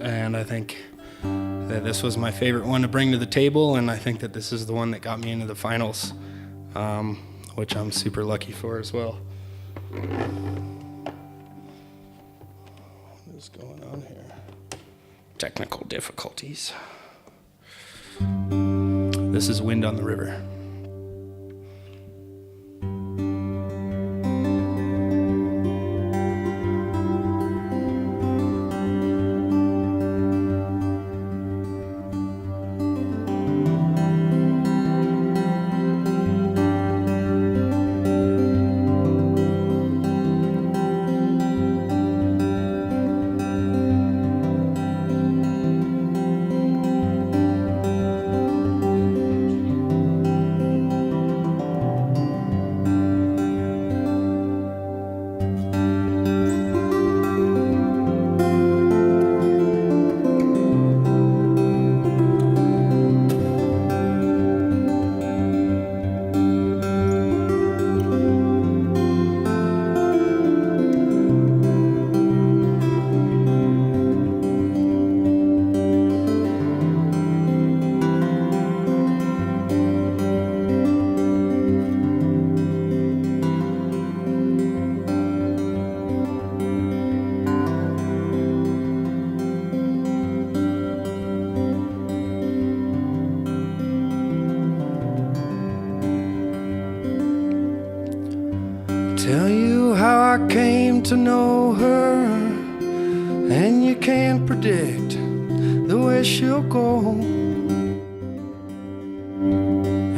And I think that this was my favorite one to bring to the table, and I think that this is the one that got me into the finals, which I'm super lucky for as well. What is going on here? Technical difficulties. This is Wind on the River. Tell you how I came to know her, and you can't predict the way she'll go.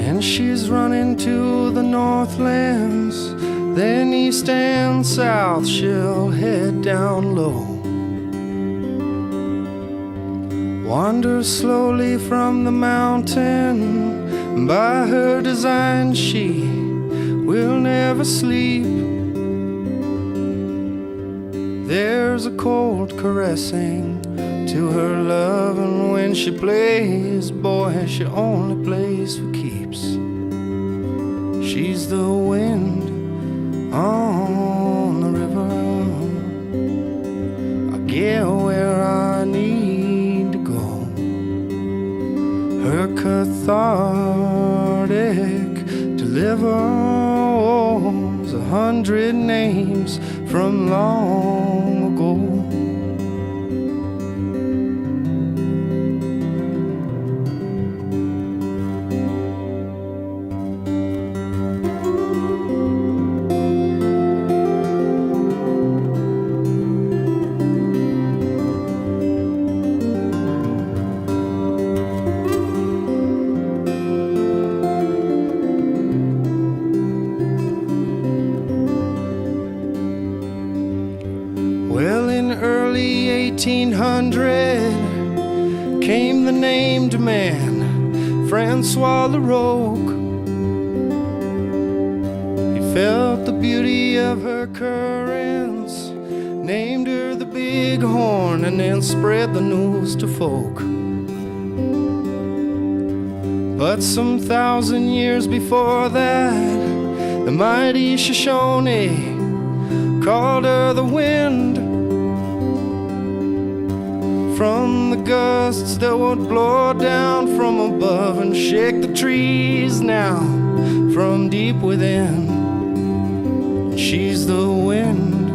And she's running to the Northlands, then east and south she'll head down low. Wander slowly from the mountain, by her design she will never sleep. There's a cold caressing to her love, and when she plays, boy, she only plays for keeps. She's the wind on the river. I get where I need to go. Her cathartic delivers 100 names from long ago. 1800 came the named man, Francois Larocque. He felt the beauty of her currents, named her the Bighorn, and then spread the news to folk. But some 1,000 years before that, the mighty Shoshone called her the wind. From the gusts that would blow down from above and shake the trees now from deep within. She's the wind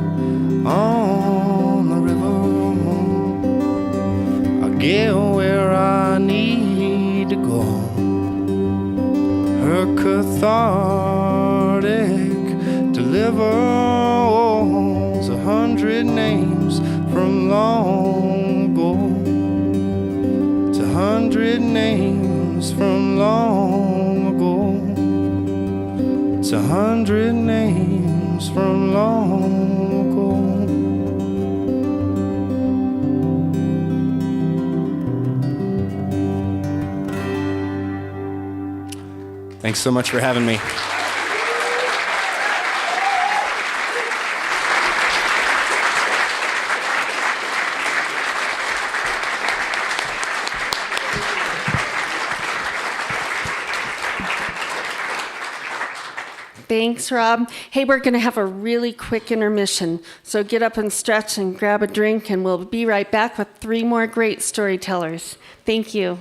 on the river. I'll get where I need to go. Her cathartic delivers 100 names from long ago. It's 100 names from long ago. It's 100 names from long ago. Thanks so much for having me. Thanks, Rob. Hey, we're going to have a really quick intermission, so get up and stretch and grab a drink, and we'll be right back with 3 more great storytellers. Thank you.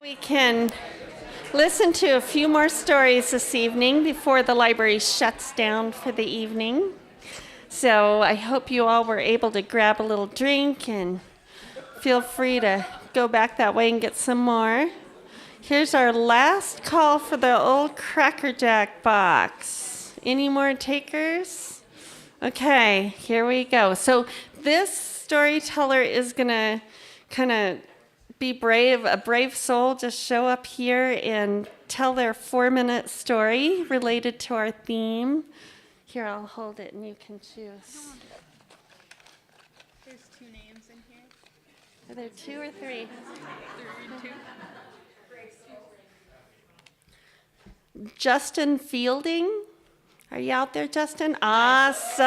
We can listen to a few more stories this evening before the library shuts down for the evening. So I hope you all were able to grab a little drink, and feel free to go back that way and get some more. Here's our last call for the old Cracker Jack box. Any more takers? Okay, here we go. So this storyteller is going to kind of be brave, a brave soul, just show up here and tell their 4-minute story related to our theme. Here, I'll hold it and you can choose. There's 2 names in here. Are there 2 or 3? 2. Justin Fielding. Are you out there, Justin? Awesome.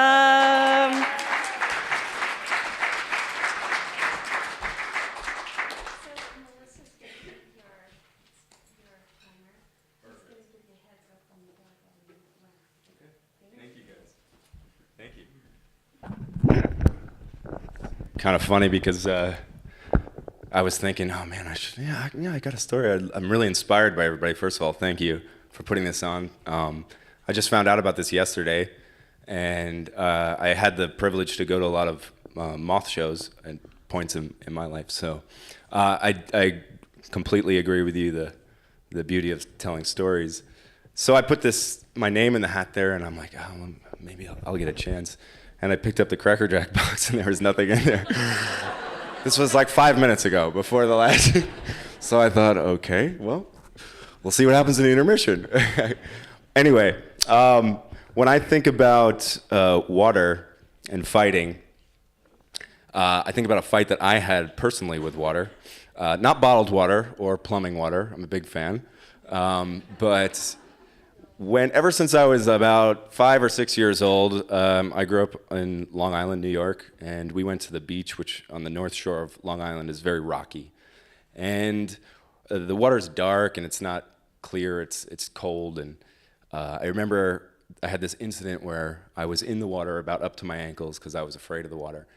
Kind of funny because I was thinking, oh man, I got a story. I'm really inspired by everybody. First of all, thank you for putting this on. I just found out about this yesterday, and I had the privilege to go to a lot of moth shows at points in my life. So I completely agree with you, the beauty of telling stories. So I put my name in the hat there, and I'm like, oh, maybe I'll get a chance. And I picked up the Cracker Jack box, and there was nothing in there. This was like 5 minutes ago, before the last. So I thought, okay, well, we'll see what happens in the intermission. Anyway, when I think about water and fighting, I think about a fight that I had personally with water. Not bottled water or plumbing water. I'm a big fan. But ever since I was about 5 or 6 years old, I grew up in Long Island, New York, and we went to the beach, which on the north shore of Long Island is very rocky. And the water's dark and it's not clear, it's cold. And I remember I had this incident where I was in the water about up to my ankles because I was afraid of the water.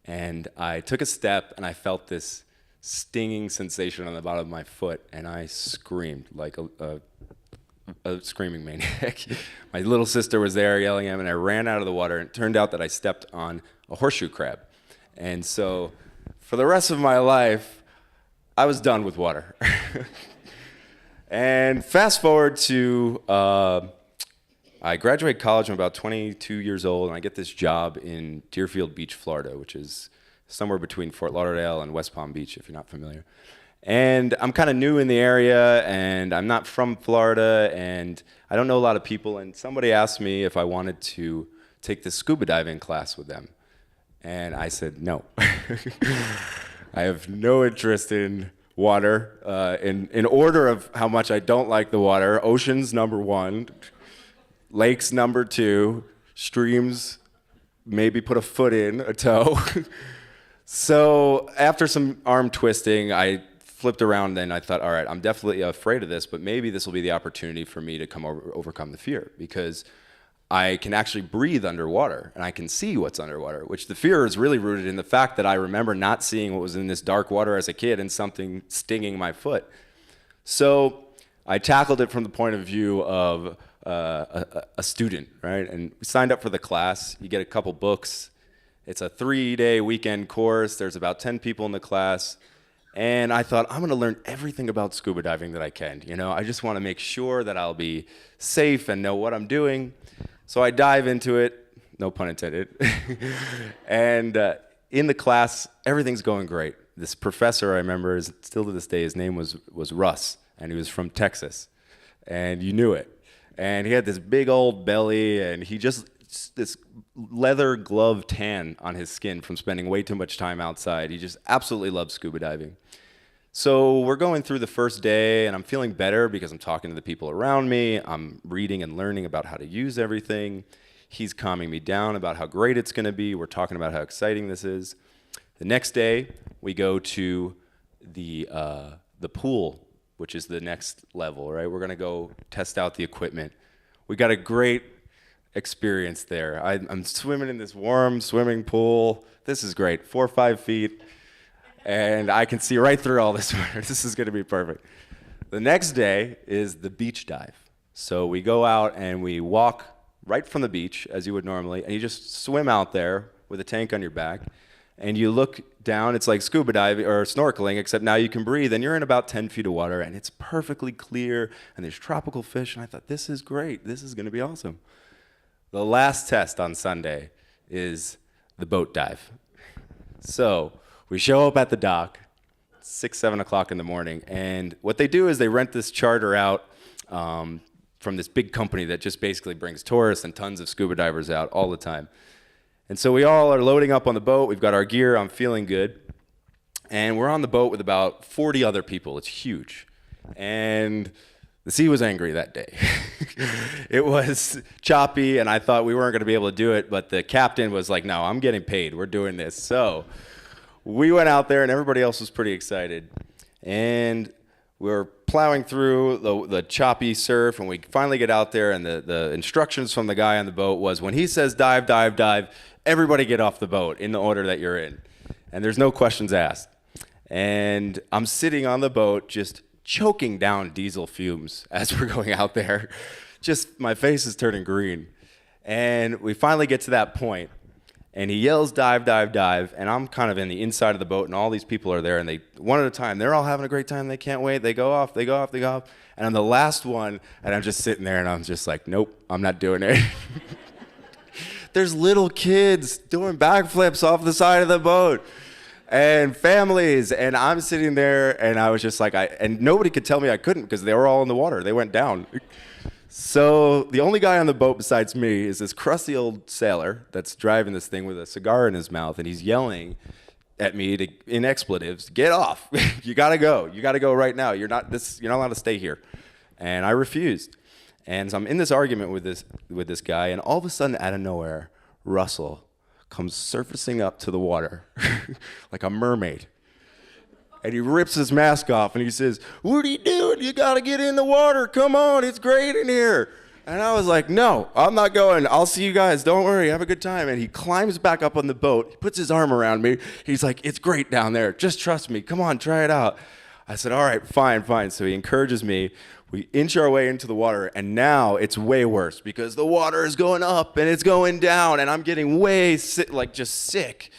And I took a step and I felt this stinging sensation on the bottom of my foot, and I screamed like a screaming maniac. My little sister was there yelling at me, and I ran out of the water, and it turned out that I stepped on a horseshoe crab. And so for the rest of my life, I was done with water. And fast forward to, I graduate college, I'm about 22 years old, and I get this job in Deerfield Beach, Florida, which is somewhere between Fort Lauderdale and West Palm Beach, if you're not familiar. And I'm kind of new in the area, and I'm not from Florida, and I don't know a lot of people. And somebody asked me if I wanted to take this scuba diving class with them. And I said, no. I have no interest in water. In order of how much I don't like the water, oceans number 1, lakes number 2, streams, maybe put a foot in, a toe. So after some arm twisting, I flipped around and I thought, all right, I'm definitely afraid of this, but maybe this will be the opportunity for me to overcome the fear, because I can actually breathe underwater and I can see what's underwater, which the fear is really rooted in the fact that I remember not seeing what was in this dark water as a kid and something stinging my foot. So I tackled it from the point of view of a student, right? And we signed up for the class. You get a couple books. It's a 3-day weekend course. There's about 10 people in the class. And I thought, I'm going to learn everything about scuba diving that I can. You know, I just want to make sure that I'll be safe and know what I'm doing. So I dive into it, no pun intended. And in the class, everything's going great. This professor, I remember, is still to this day, his name was Russ, and he was from Texas. And you knew it. And he had this big old belly, and he just this leather glove tan on his skin from spending way too much time outside. He just absolutely loved scuba diving. So we're going through the first day, and I'm feeling better because I'm talking to the people around me. I'm reading and learning about how to use everything. He's calming me down about how great it's going to be. We're talking about how exciting this is. The next day, we go to the pool, which is the next level, right? We're going to go test out the equipment. We got a great experience there. I'm swimming in this warm swimming pool. This is great, 4 or 5 feet. And I can see right through all this water. This is going to be perfect. The next day is the beach dive. So we go out and we walk right from the beach, as you would normally, and you just swim out there with a tank on your back, and you look down. It's like scuba diving or snorkeling, except now you can breathe, and you're in about 10 feet of water, and it's perfectly clear, and there's tropical fish, and I thought, this is great. This is going to be awesome. The last test on Sunday is the boat dive. So we show up at the dock, 6, 7 o'clock in the morning, and what they do is they rent this charter out from this big company that just basically brings tourists and tons of scuba divers out all the time. And so we all are loading up on the boat. We've got our gear. I'm feeling good. And we're on the boat with about 40 other people. It's huge. And the sea was angry that day. It was choppy, and I thought we weren't going to be able to do it, but the captain was like, no, I'm getting paid. We're doing this. So we went out there, and everybody else was pretty excited. And we were plowing through the choppy surf, and we finally get out there, and the instructions from the guy on the boat was, when he says dive, dive, dive, everybody get off the boat in the order that you're in. And there's no questions asked. And I'm sitting on the boat just choking down diesel fumes as we're going out there. Just my face is turning green. And we finally get to that point, and he yells, dive, dive, dive, and I'm kind of in the inside of the boat, and all these people are there, and they, one at a time, they're all having a great time, they can't wait, they go off, they go off, they go off, and I'm the last one, and I'm just sitting there, and I'm just like, nope, I'm not doing it. There's little kids doing backflips off the side of the boat, and families, and I'm sitting there, and I was just like, and nobody could tell me I couldn't, because they were all in the water, they went down. So the only guy on the boat besides me is this crusty old sailor that's driving this thing with a cigar in his mouth, and he's yelling at me in expletives, get off, you gotta go right now, you're not allowed to stay here. And I refused. And so I'm in this argument with this guy, and all of a sudden, out of nowhere, Russell comes surfacing up to the water like a mermaid. And he rips his mask off, and he says, what are you doing? You got to get in the water. Come on, it's great in here. And I was like, no, I'm not going. I'll see you guys. Don't worry. Have a good time. And he climbs back up on the boat. He puts his arm around me. He's like, it's great down there. Just trust me. Come on, try it out. I said, all right, fine. So he encourages me. We inch our way into the water, and now it's way worse because the water is going up and it's going down, and I'm getting way just sick.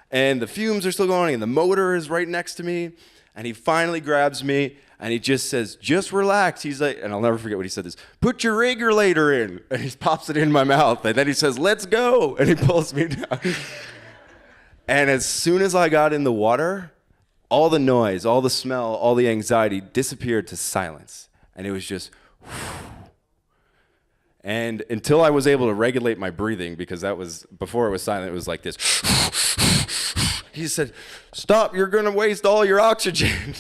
And the fumes are still going, and the motor is right next to me. And he finally grabs me, and he just says, just relax. He's like, and I'll never forget what he said this, put your regulator in. And he pops it in my mouth. And then he says, let's go. And he pulls me down. And as soon as I got in the water, all the noise, all the smell, all the anxiety disappeared to silence. And it was just, whew. And until I was able to regulate my breathing, because that was, before it was silent, it was like this. He said, "Stop, you're gonna waste all your oxygen."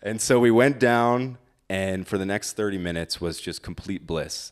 And so we went down, and for the next 30 minutes was just complete bliss.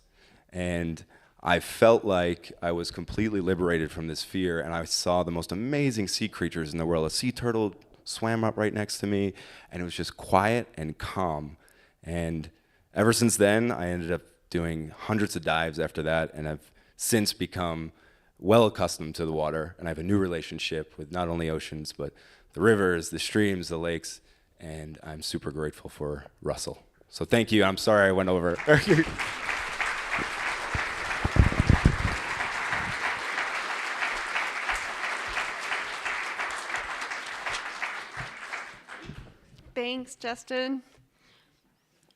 And I felt like I was completely liberated from this fear, and I saw the most amazing sea creatures in the world. A sea turtle swam up right next to me, and it was just quiet and calm. And ever since then, I ended up doing hundreds of dives after that, and I've since become well accustomed to the water, and I have a new relationship with not only oceans, but the rivers, the streams, the lakes, and I'm super grateful for Russell. So thank you. I'm sorry I went over. Thanks, Justin.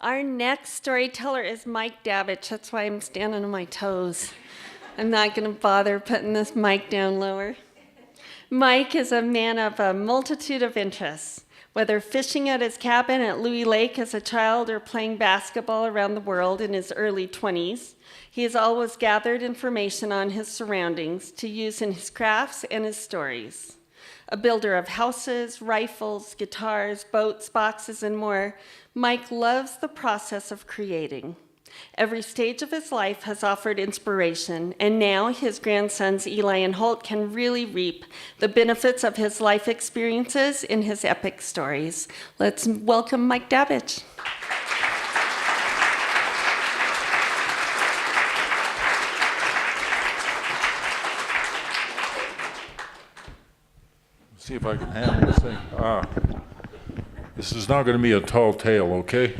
Our next storyteller is Mike Dabich. That's why I'm standing on my toes. I'm not going to bother putting this mic down lower. Mike is a man of a multitude of interests. Whether fishing at his cabin at Louis Lake as a child or playing basketball around the world in his early 20s, he has always gathered information on his surroundings to use in his crafts and his stories. A builder of houses, rifles, guitars, boats, boxes, and more, Mike loves the process of creating. Every stage of his life has offered inspiration, and now his grandsons Eli and Holt can really reap the benefits of his life experiences in his epic stories. Let's welcome Mike Dabich. See if I can handle this thing. This is not going to be a tall tale, okay?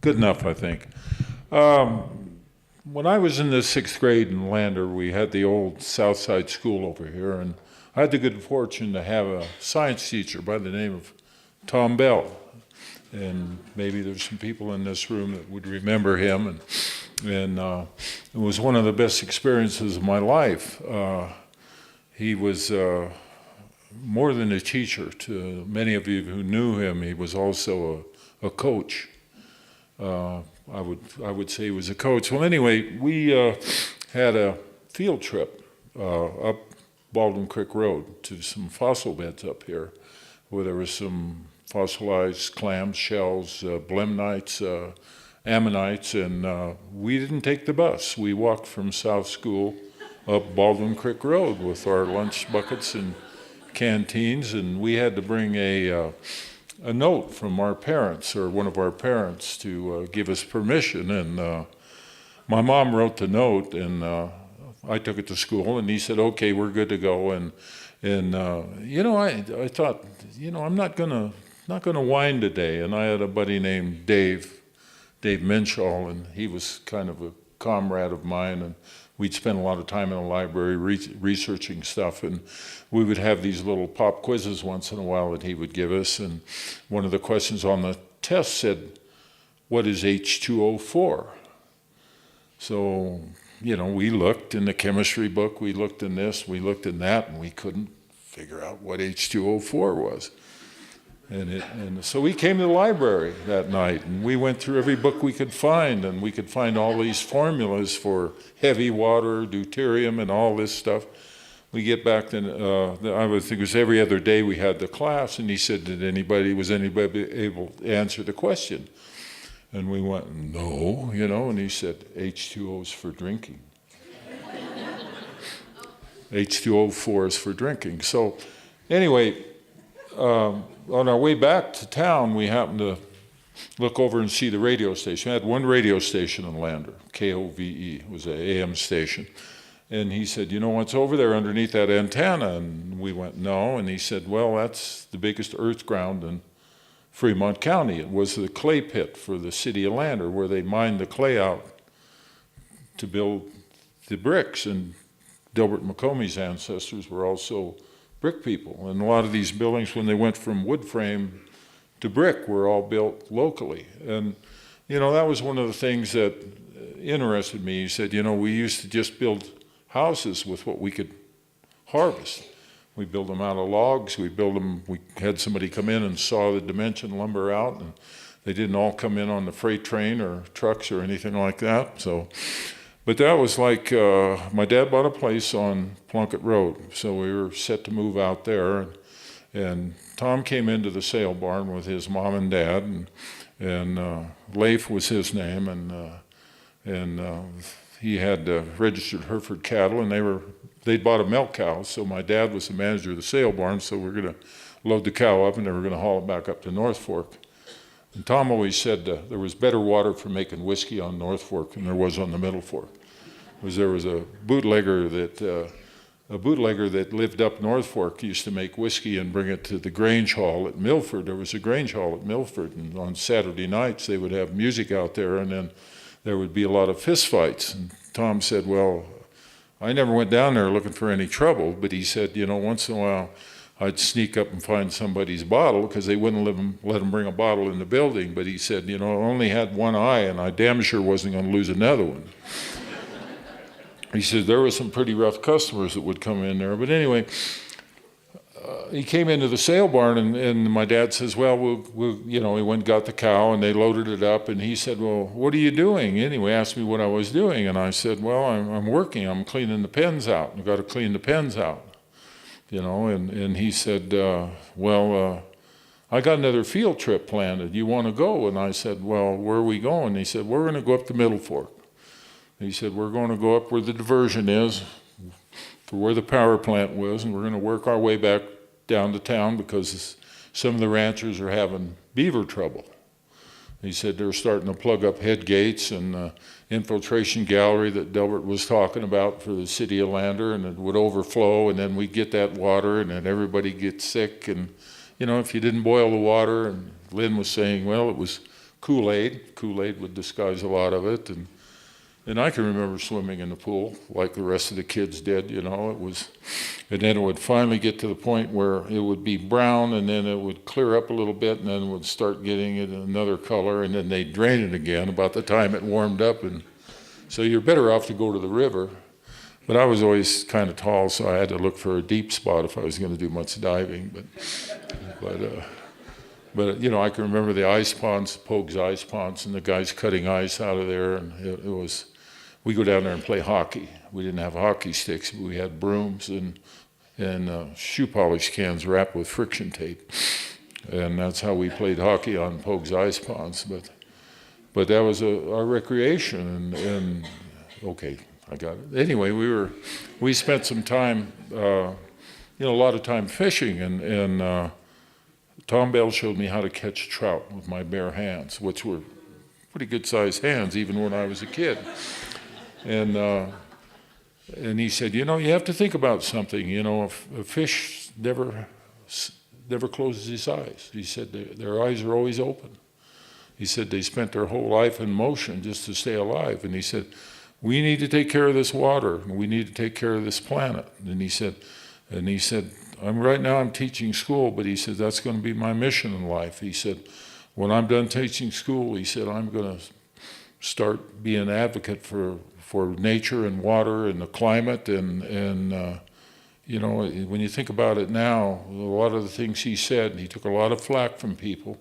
Good enough, I think. When I was in the 6th grade in Lander, we had the old Southside School over here, and I had the good fortune to have a science teacher by the name of Tom Bell. And maybe there's some people in this room that would remember him. And it was one of the best experiences of my life. He was more than a teacher. To many of you who knew him, he was also a coach. I would say he was a coach. Well, anyway, we had a field trip up Baldwin Creek Road to some fossil beds up here, where there was some fossilized clams, shells, belemnites, ammonites, and we didn't take the bus. We walked from South School up Baldwin Creek Road with our lunch buckets and canteens, and we had to bring a note from our parents, or one of our parents, to give us permission. And my mom wrote the note, and I took it to school, and he said, "Okay, we're good to go." And I thought, I'm not gonna whine today. And I had a buddy named Dave Minshall, and he was kind of a comrade of mine, and we'd spend a lot of time in the library researching stuff, and we would have these little pop quizzes once in a while that he would give us. And one of the questions on the test said, "What is H2O for?" So, we looked in the chemistry book, we looked in this, we looked in that, and we couldn't figure out what H2O4 was. And so we came to the library that night, and we went through every book we could find, and we could find all these formulas for heavy water, deuterium, and all this stuff. We get back, then I would think it was every other day we had the class, and he said, was anybody able to answer the question? And we went, "No," and he said, "H2O is for drinking." H2O4 is for drinking. So anyway, on our way back to town, we happened to look over and see the radio station. We had one radio station in Lander, KOVE, it was an AM station. And he said, "You know what's over there underneath that antenna?" And we went, "No." And he said, "Well, that's the biggest earth ground in Fremont County. It was the clay pit for the city of Lander, where they mined the clay out to build the bricks. And Delbert McOmie's ancestors were also brick people. And a lot of these buildings, when they went from wood frame to brick, were all built locally." And, that was one of the things that interested me. He said, "We used to just build houses with what we could harvest. We built them out of logs. We had somebody come in and saw the dimension lumber out, and they didn't all come in on the freight train or trucks or anything like that. So, but that was like, my dad bought a place on Plunkett Road, so we were set to move out there. And Tom came into the sale barn with his mom and dad, and Leif was his name, and he had registered Hereford cattle, and they'd bought a milk cow, so my dad was the manager of the sale barn, so we're going to load the cow up, and then we're going to haul it back up to North Fork. And Tom always said there was better water for making whiskey on North Fork than there was on the Middle Fork. There was a bootlegger that lived up North Fork used to make whiskey and bring it to the Grange Hall at Milford. There was a Grange Hall at Milford, and on Saturday nights they would have music out there, and then there would be a lot of fist fights. And Tom said, well, I never went down there looking for any trouble, but he said, once in a while I'd sneak up and find somebody's bottle, because they wouldn't let them bring a bottle in the building. But he said, I only had one eye, and I damn sure wasn't going to lose another one. He said there were some pretty rough customers that would come in there. But anyway, he came into the sale barn, and my dad says, well, he went and got the cow, and they loaded it up. And he said, well, what are you doing? Anyway, asked me what I was doing. And I said, well, I'm working. I'm cleaning the pens out. I've got to clean the pens out. And he said, I got another field trip planned. You want to go? And I said, well, where are we going? He said, we're going to go up to Middle Fork. He said, we're going to go up where the diversion is, for where the power plant was, and we're going to work our way back down to town, because some of the ranchers are having beaver trouble. He said they're starting to plug up head gates and infiltration gallery that Delbert was talking about for the city of Lander, and it would overflow, and then we get that water, and then everybody gets sick. And if you didn't boil the water, and Lynn was saying, well, it was Kool-Aid. Kool-Aid would disguise a lot of it. And I can remember swimming in the pool like the rest of the kids did, it was, and then it would finally get to the point where it would be brown, and then it would clear up a little bit, and then it would start getting it another color, and then they'd drain it again about the time it warmed up. And so you're better off to go to the river. But I was always kind of tall, so I had to look for a deep spot if I was going to do much diving. But I can remember the ice ponds, Pogue's ice ponds, and the guys cutting ice out of there, and it was. We go down there and play hockey. We didn't have hockey sticks, but we had brooms and shoe polish cans wrapped with friction tape, and that's how we played hockey on Pogue's ice ponds. But that was our recreation, and okay, I got it. Anyway, we spent some time, a lot of time fishing, and Tom Bell showed me how to catch trout with my bare hands, which were pretty good-sized hands even when I was a kid. And he said, you have to think about something. A fish never closes his eyes. He said their eyes are always open. He said they spent their whole life in motion just to stay alive. And he said, we need to take care of this water, and we need to take care of this planet. And he said, right now I'm teaching school, but he said, that's going to be my mission in life. He said, when I'm done teaching school, he said, I'm going to start being an advocate for nature and water and the climate, and when you think about it now, a lot of the things he said, he took a lot of flack from people,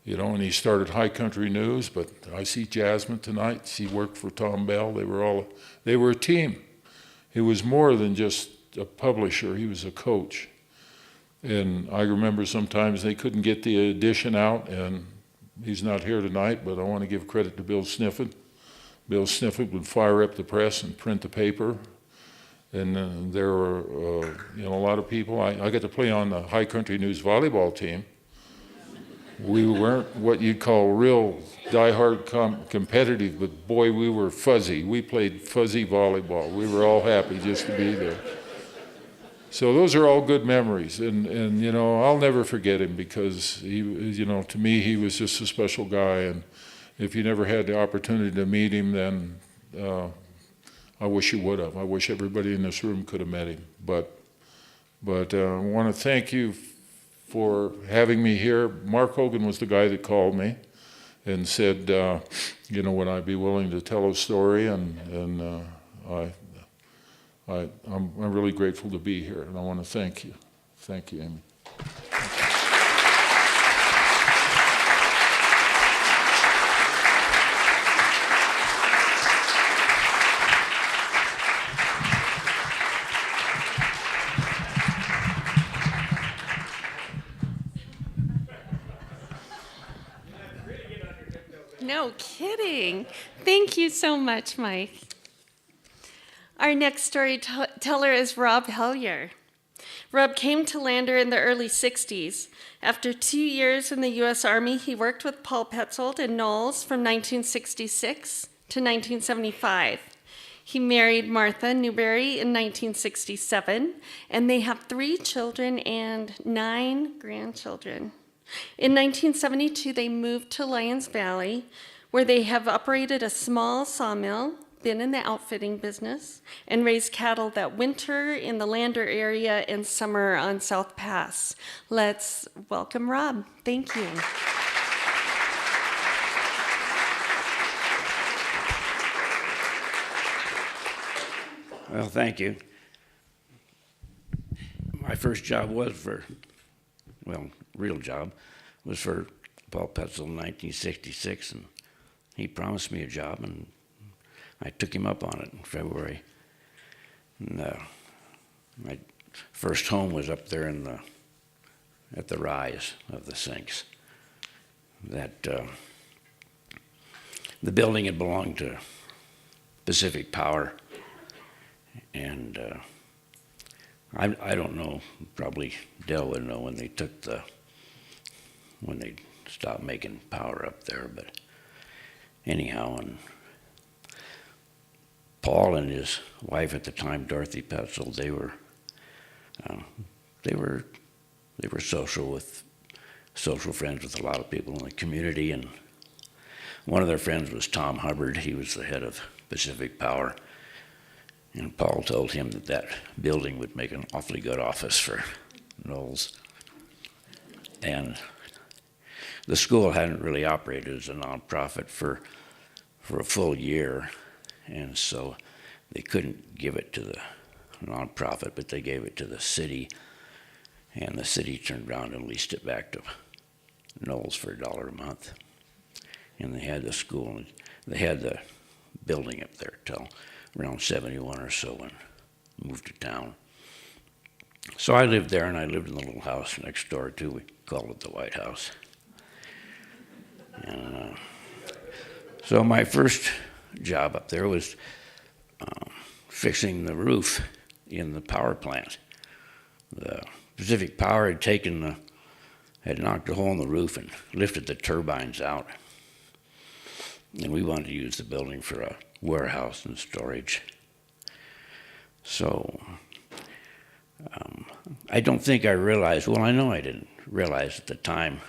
and he started High Country News. But I see Jasmine tonight. She worked for Tom Bell. They were a team. He was more than just a publisher. He was a coach. And I remember sometimes they couldn't get the edition out, and he's not here tonight, but I want to give credit to Bill Sniffen. Bill Sniffen would fire up the press and print the paper. And there were a lot of people. I got to play on the High Country News volleyball team. We weren't what you'd call real diehard competitive, but boy, we were fuzzy. We played fuzzy volleyball. We were all happy just to be there. So those are all good memories, and I'll never forget him, because he, to me, he was just a special guy. And if you never had the opportunity to meet him, then I wish you would have. I wish everybody in this room could have met him. But I want to thank you for having me here. Mark Hogan was the guy that called me and said, would I be willing to tell a story? And I'm really grateful to be here, and I want to thank you. Thank you, Amy. No kidding. Thank you so much, Mike. Our next storyteller is Rob Hellyer. Rob came to Lander in the early 60s. After 2 years in the U.S. Army, he worked with Paul Petzold in Knowles from 1966 to 1975. He married Martha Newberry in 1967, and they have 3 children and 9 grandchildren. In 1972, they moved to Lyons Valley, where they have operated a small sawmill, been in the outfitting business, and raised cattle that winter in the Lander area and summer on South Pass. Let's welcome Rob. Thank you. Well, thank you. My first job was real job, was for Paul Petzold in 1966, and he promised me a job, and I took him up on it in February. And, my first home was up there at the rise of the sinks. That the building had belonged to Pacific Power, and I don't know, probably Dell would know when they stopped making power up there, but anyhow, and Paul and his wife at the time, Dorothy Petzold, they were social friends with a lot of people in the community, and one of their friends was Tom Hubbard. He was the head of Pacific Power. And Paul told him that building would make an awfully good office for Knowles. And the school hadn't really operated as a nonprofit for a full year, and so they couldn't give it to the nonprofit, but they gave it to the city, and the city turned around and leased it back to Knowles for $1 a month. And they had the school, and they had the building up there till around 71 or so, and moved to town. So I lived there, and I lived in the little house next door too. We called it the White House. And so my first job up there was fixing the roof in the power plant. The Pacific Power had knocked a hole in the roof and lifted the turbines out. And we wanted to use the building for a warehouse and storage. So I don't think I realized, well, I know I didn't realize at the time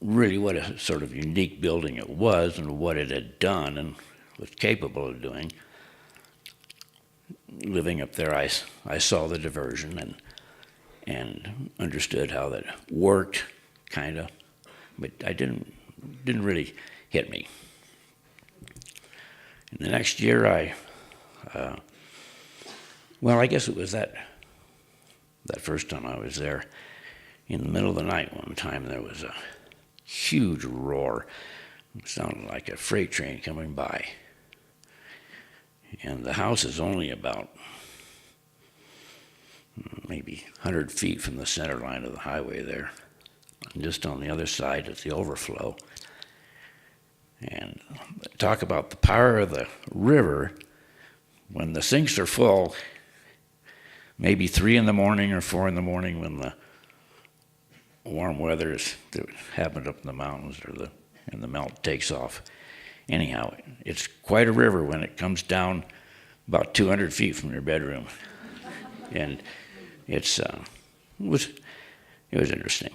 really what a sort of unique building it was and what it had done and was capable of doing. Living up there, I saw the diversion and understood how that worked, kind of, but I didn't really hit me. And the next year, I guess it was that first time I was there. In the middle of the night one time, there was a huge roar. It sounded like a freight train coming by. And the house is only about maybe 100 feet from the center line of the highway there. And just on the other side is the overflow. And talk about the power of the river. When the sinks are full, maybe 3 in the morning or 4 in the morning when the warm weather that happened up in the mountains and the melt takes off. Anyhow, it's quite a river when it comes down about 200 feet from your bedroom. And it was interesting.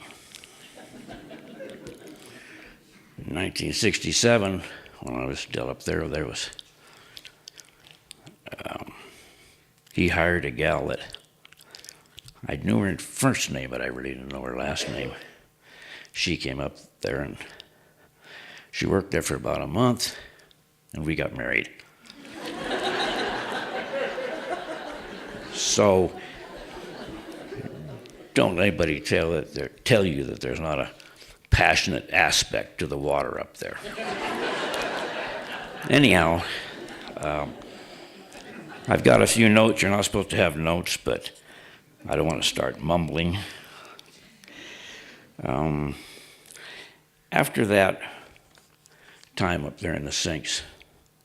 In 1967, when I was still up there, he hired a gal that I knew her first name, but I really didn't know her last name. She came up there, and she worked there for about a month, and we got married. So don't anybody tell you that there's not a passionate aspect to the water up there. Anyhow, I've got a few notes. You're not supposed to have notes, but I don't want to start mumbling. After that time up there in the sinks,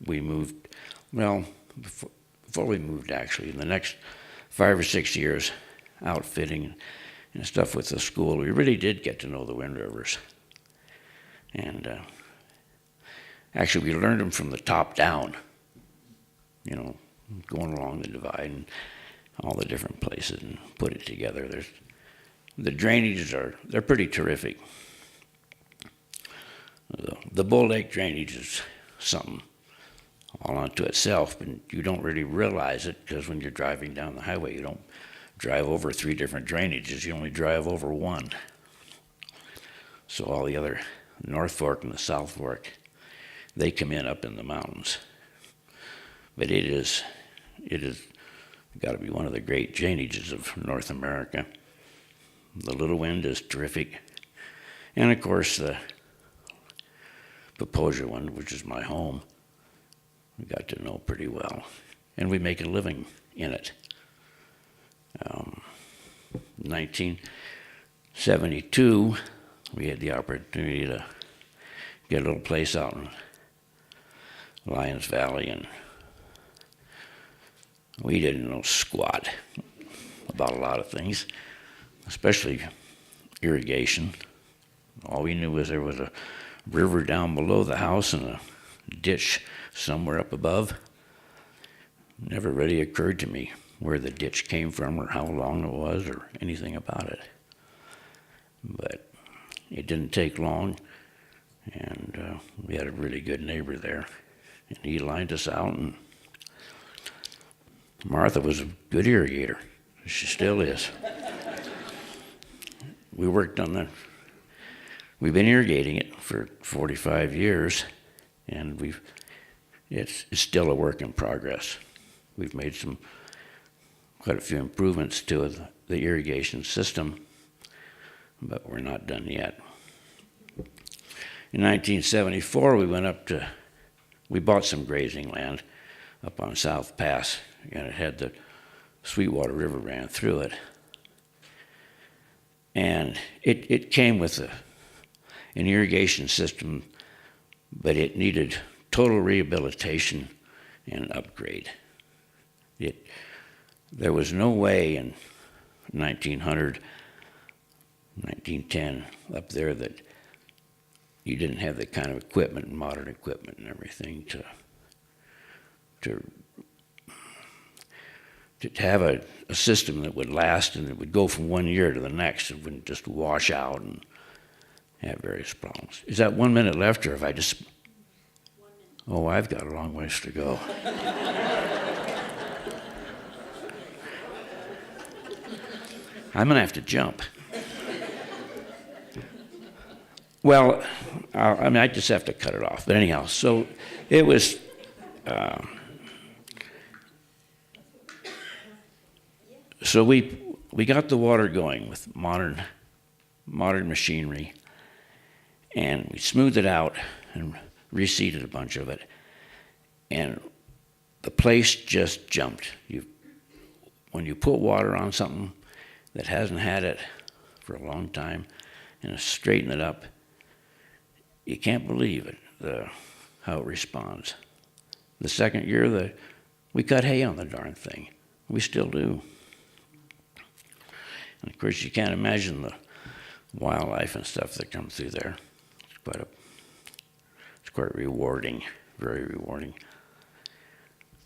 we moved, well, before we moved actually, in the next 5 or 6 years, outfitting and stuff with the school, we really did get to know the Wind Rivers. And actually we learned them from the top down, you know, going along the divide and all the different places and put it together. The drainages they're pretty terrific. The Bull Lake drainage is something all unto itself, but you don't really realize it because when you're driving down the highway, you don't drive over 3 different drainages, you only drive over one. So all the other North Fork and the South Fork, they come in up in the mountains. But it is got to be one of the great drainages of North America. The Little Wind is terrific. And of course the Popo Agie one, which is my home, we got to know pretty well. And we make a living in it. 1972, we had the opportunity to get a little place out in Lyons Valley, and we didn't know squat about a lot of things, especially irrigation. All we knew was there was a river down below the house and a ditch somewhere up above. Never really occurred to me where the ditch came from or how long it was or anything about it. But it didn't take long, and we had a really good neighbor there. And he lined us out, and Martha was a good irrigator. She still is. We worked on we've been irrigating it for 45 years, and it's still a work in progress. We've made quite a few improvements to the irrigation system, but we're not done yet. In 1974, we bought some grazing land up on South Pass, and it had the Sweetwater River ran through it. And it came with an irrigation system, but it needed total rehabilitation and upgrade. There was no way in 1900, 1910 up there that you didn't have the kind of equipment, modern equipment and everything to have a system that would last and it would go from one year to the next. It wouldn't just wash out and have various problems. Is that 1 minute left, or have I just... 1 minute. Oh, I've got a long ways to go. I'm going to have to jump. Well, I just have to cut it off. But anyhow, so it was... So we got the water going with modern machinery, and we smoothed it out and reseeded a bunch of it, and the place just jumped. When you put water on something that hasn't had it for a long time and straighten it up, you can't believe it, how it responds. The second year, we cut hay on the darn thing. We still do. And of course, you can't imagine the wildlife and stuff that come through there. It's quite rewarding, very rewarding.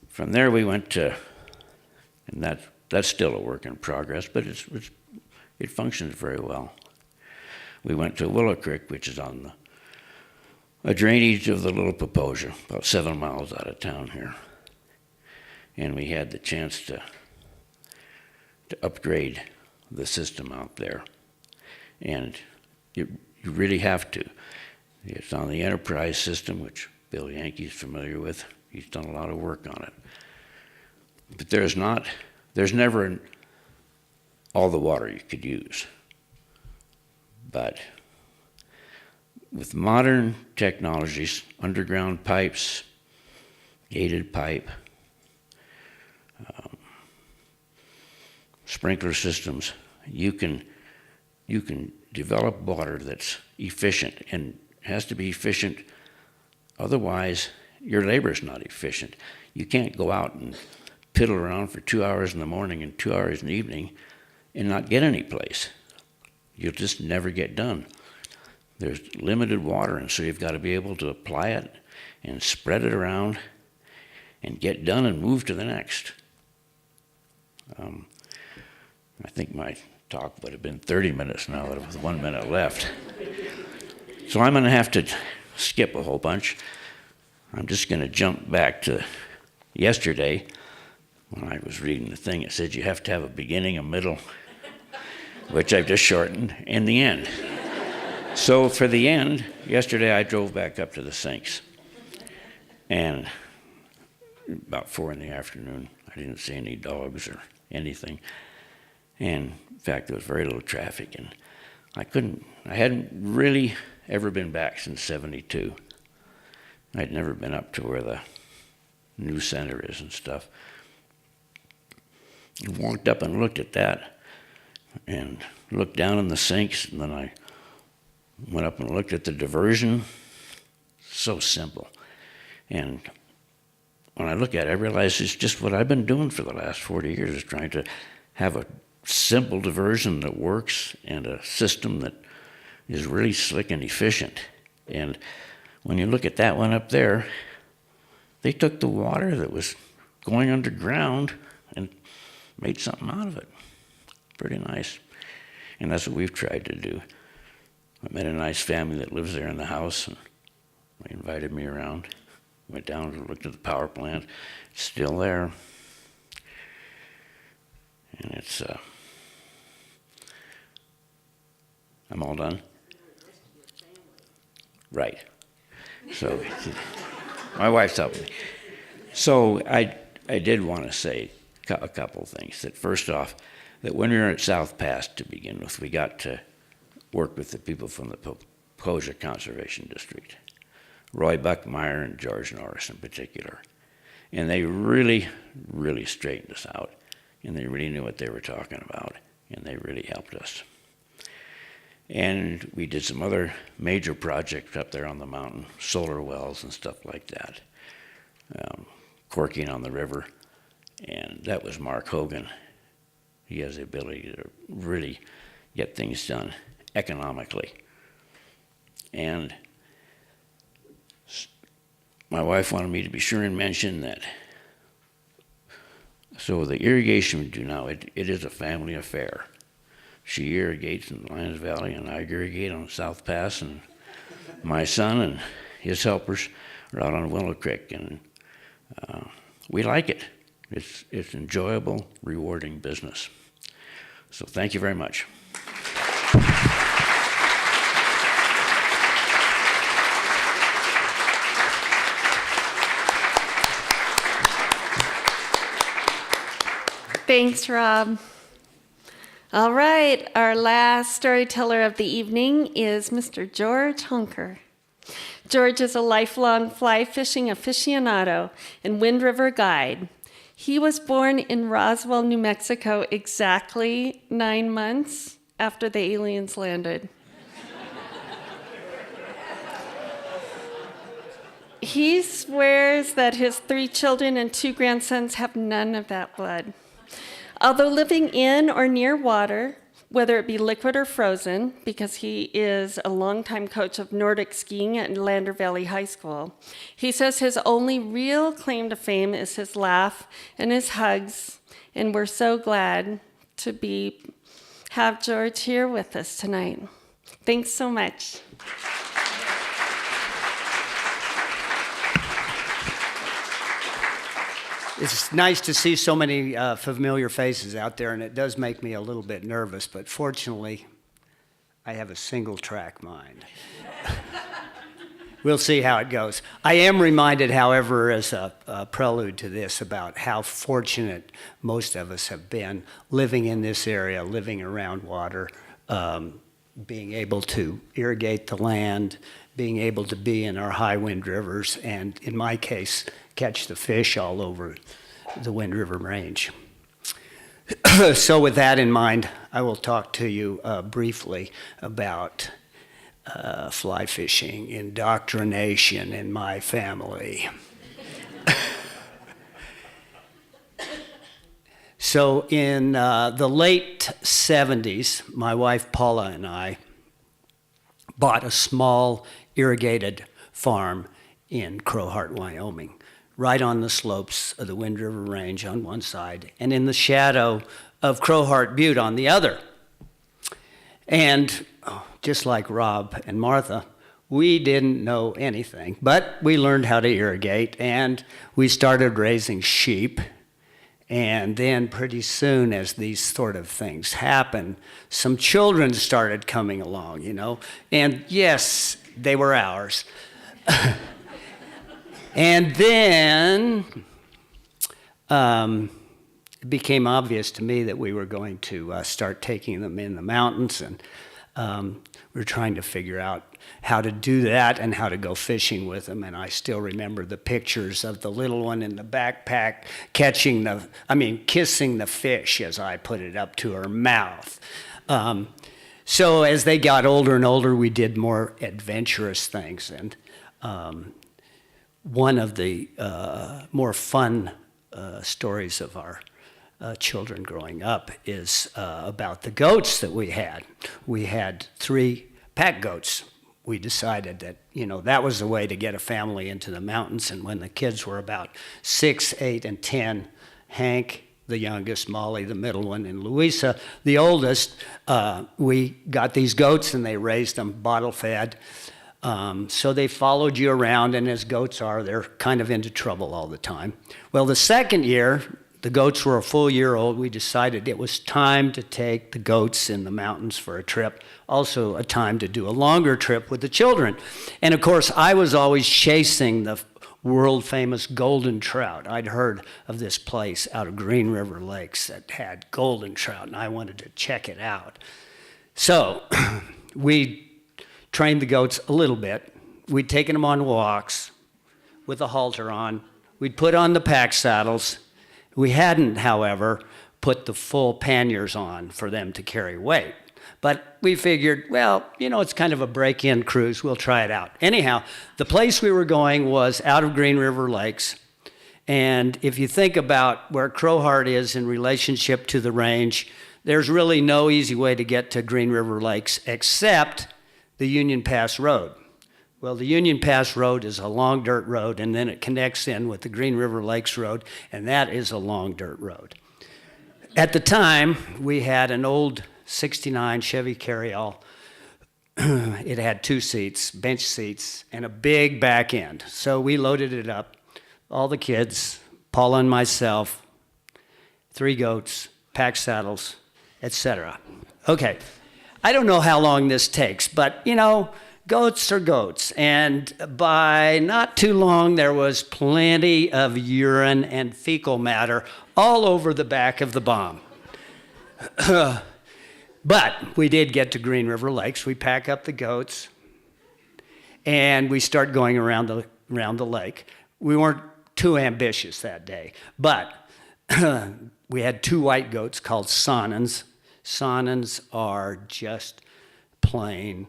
From there, we went to, and that's still a work in progress, but it functions very well. We went to Willow Creek, which is on a drainage of the Little Popo Agie, about 7 miles out of town here. And we had the chance to upgrade the system out there. And you really have to. It's on the Enterprise system, which Bill Yankee's familiar with. He's done a lot of work on it. But there's There's never all the water you could use. But with modern technologies, underground pipes, gated pipe, sprinkler systems, you can develop water that's efficient, and has to be efficient. Otherwise, your labor is not efficient. You can't go out and piddle around for 2 hours in the morning and 2 hours in the evening and not get any place. You'll just never get done. There's limited water, and so you've got to be able to apply it and spread it around and get done and move to the next. I think my talk would have been 30 minutes now with 1 minute left. So I'm going to have to skip a whole bunch. I'm just going to jump back to yesterday when I was reading the thing. It said you have to have a beginning, a middle, which I've just shortened, and the end. So for the end, yesterday I drove back up to the sinks. And about 4 in the afternoon, I didn't see any dogs or anything. And in fact, there was very little traffic. And I hadn't really ever been back since '72. I'd never been up to where the new center is and stuff. I walked up and looked at that and looked down in the sinks, and then I went up and looked at the diversion. So simple. And when I look at it, I realize it's just what I've been doing for the last 40 years, is trying to have a simple diversion that works and a system that is really slick and efficient. And when you look at that one up there, they took the water that was going underground and made something out of it. Pretty nice. And that's what we've tried to do. I met a nice family that lives there in the house, and they invited me around. Went down and looked at the power plant. It's still there. And it's, I'm all done? Right. So, my wife's helping me. So, I did want to say a couple of things. That first off, that when we were at South Pass to begin with, we got to work with the people from the Popo Agie Conservation District, Roy Buckmeyer and George Norris in particular. And they really, really straightened us out. And they really knew what they were talking about. And they really helped us. And we did some other major projects up there on the mountain, solar wells and stuff like that, corking on the river. And that was Mark Hogan. He has the ability to really get things done economically. And my wife wanted me to be sure and mention that. So the irrigation we do now, it is a family affair. She irrigates in the Lions Valley, and I irrigate on South Pass, and my son and his helpers are out on Willow Creek, and we like it. It's enjoyable, rewarding business. So thank you very much. Thanks, Rob. All right, our last storyteller of the evening is Mr. George Hunker. George is a lifelong fly fishing aficionado and Wind River guide. He was born in Roswell, New Mexico, exactly 9 months after the aliens landed. He swears that his 3 children and 2 grandsons have none of that blood. Although living in or near water, whether it be liquid or frozen, because he is a longtime coach of Nordic skiing at Lander Valley High School, he says his only real claim to fame is his laugh and his hugs, and we're so glad to have George here with us tonight. Thanks so much. It's nice to see so many familiar faces out there, and it does make me a little bit nervous, but fortunately, I have a single-track mind. we'll see how it goes. I am reminded, however, as a prelude to this, about how fortunate most of us have been living in this area, living around water, being able to irrigate the land, being able to be in our high wind rivers, and in my case, catch the fish all over the Wind River Range. So with that in mind, I will talk to you briefly about fly fishing, indoctrination in my family. So in the late 70s, my wife Paula and I bought a small irrigated farm in Crowheart, Wyoming, right on the slopes of the Wind River Range on one side, and in the shadow of Crowheart Butte on the other. And just like Rob and Martha, we didn't know anything, but we learned how to irrigate, and we started raising sheep. And then pretty soon, as these sort of things happen, some children started coming along, you know, and yes, they were ours. And then it became obvious to me that we were going to start taking them in the mountains, and we were trying to figure out how to do that and how to go fishing with them. And I still remember the pictures of the little one in the backpack kissing the fish as I put it up to her mouth. So as they got older and older, we did more adventurous things. And one of the more fun stories of our children growing up is about the goats that we had. We had 3 pack goats. We decided that, you know, that was the way to get a family into the mountains. And when the kids were about 6, 8, and 10, Hank, the youngest, Molly, the middle one, and Louisa, the oldest, we got these goats and they raised them bottle fed. So they followed you around, and as goats are, they're kind of into trouble all the time. Well, the second year, the goats were a full year old. We decided it was time to take the goats in the mountains for a trip, also a time to do a longer trip with the children. And of course, I was always chasing the world famous golden trout. I'd heard of this place out of Green River Lakes that had golden trout, and I wanted to check it out. So we trained the goats a little bit. We'd taken them on walks with a halter on. We'd put on the pack saddles. We hadn't, however, put the full panniers on for them to carry weight. But we figured, well, you know, it's kind of a break-in cruise. We'll try it out. Anyhow, the place we were going was out of Green River Lakes. And if you think about where Crowheart is in relationship to the range, there's really no easy way to get to Green River Lakes except the Union Pass Road. Well, the Union Pass Road is a long dirt road, and then it connects in with the Green River Lakes Road, and that is a long dirt road. At the time, we had an old 69 Chevy Carryall. It had 2 seats, bench seats, and a big back end. So we loaded it up, all the kids, Paula and myself, 3 goats, pack saddles, etc. Okay, I don't know how long this takes, but, you know, goats are goats, and by not too long, there was plenty of urine and fecal matter all over the back of the bomb. But we did get to Green River Lakes. We pack up the goats, and we start going around the lake. We weren't too ambitious that day, but we had 2 white goats called Sonnens. Sonnens are just plain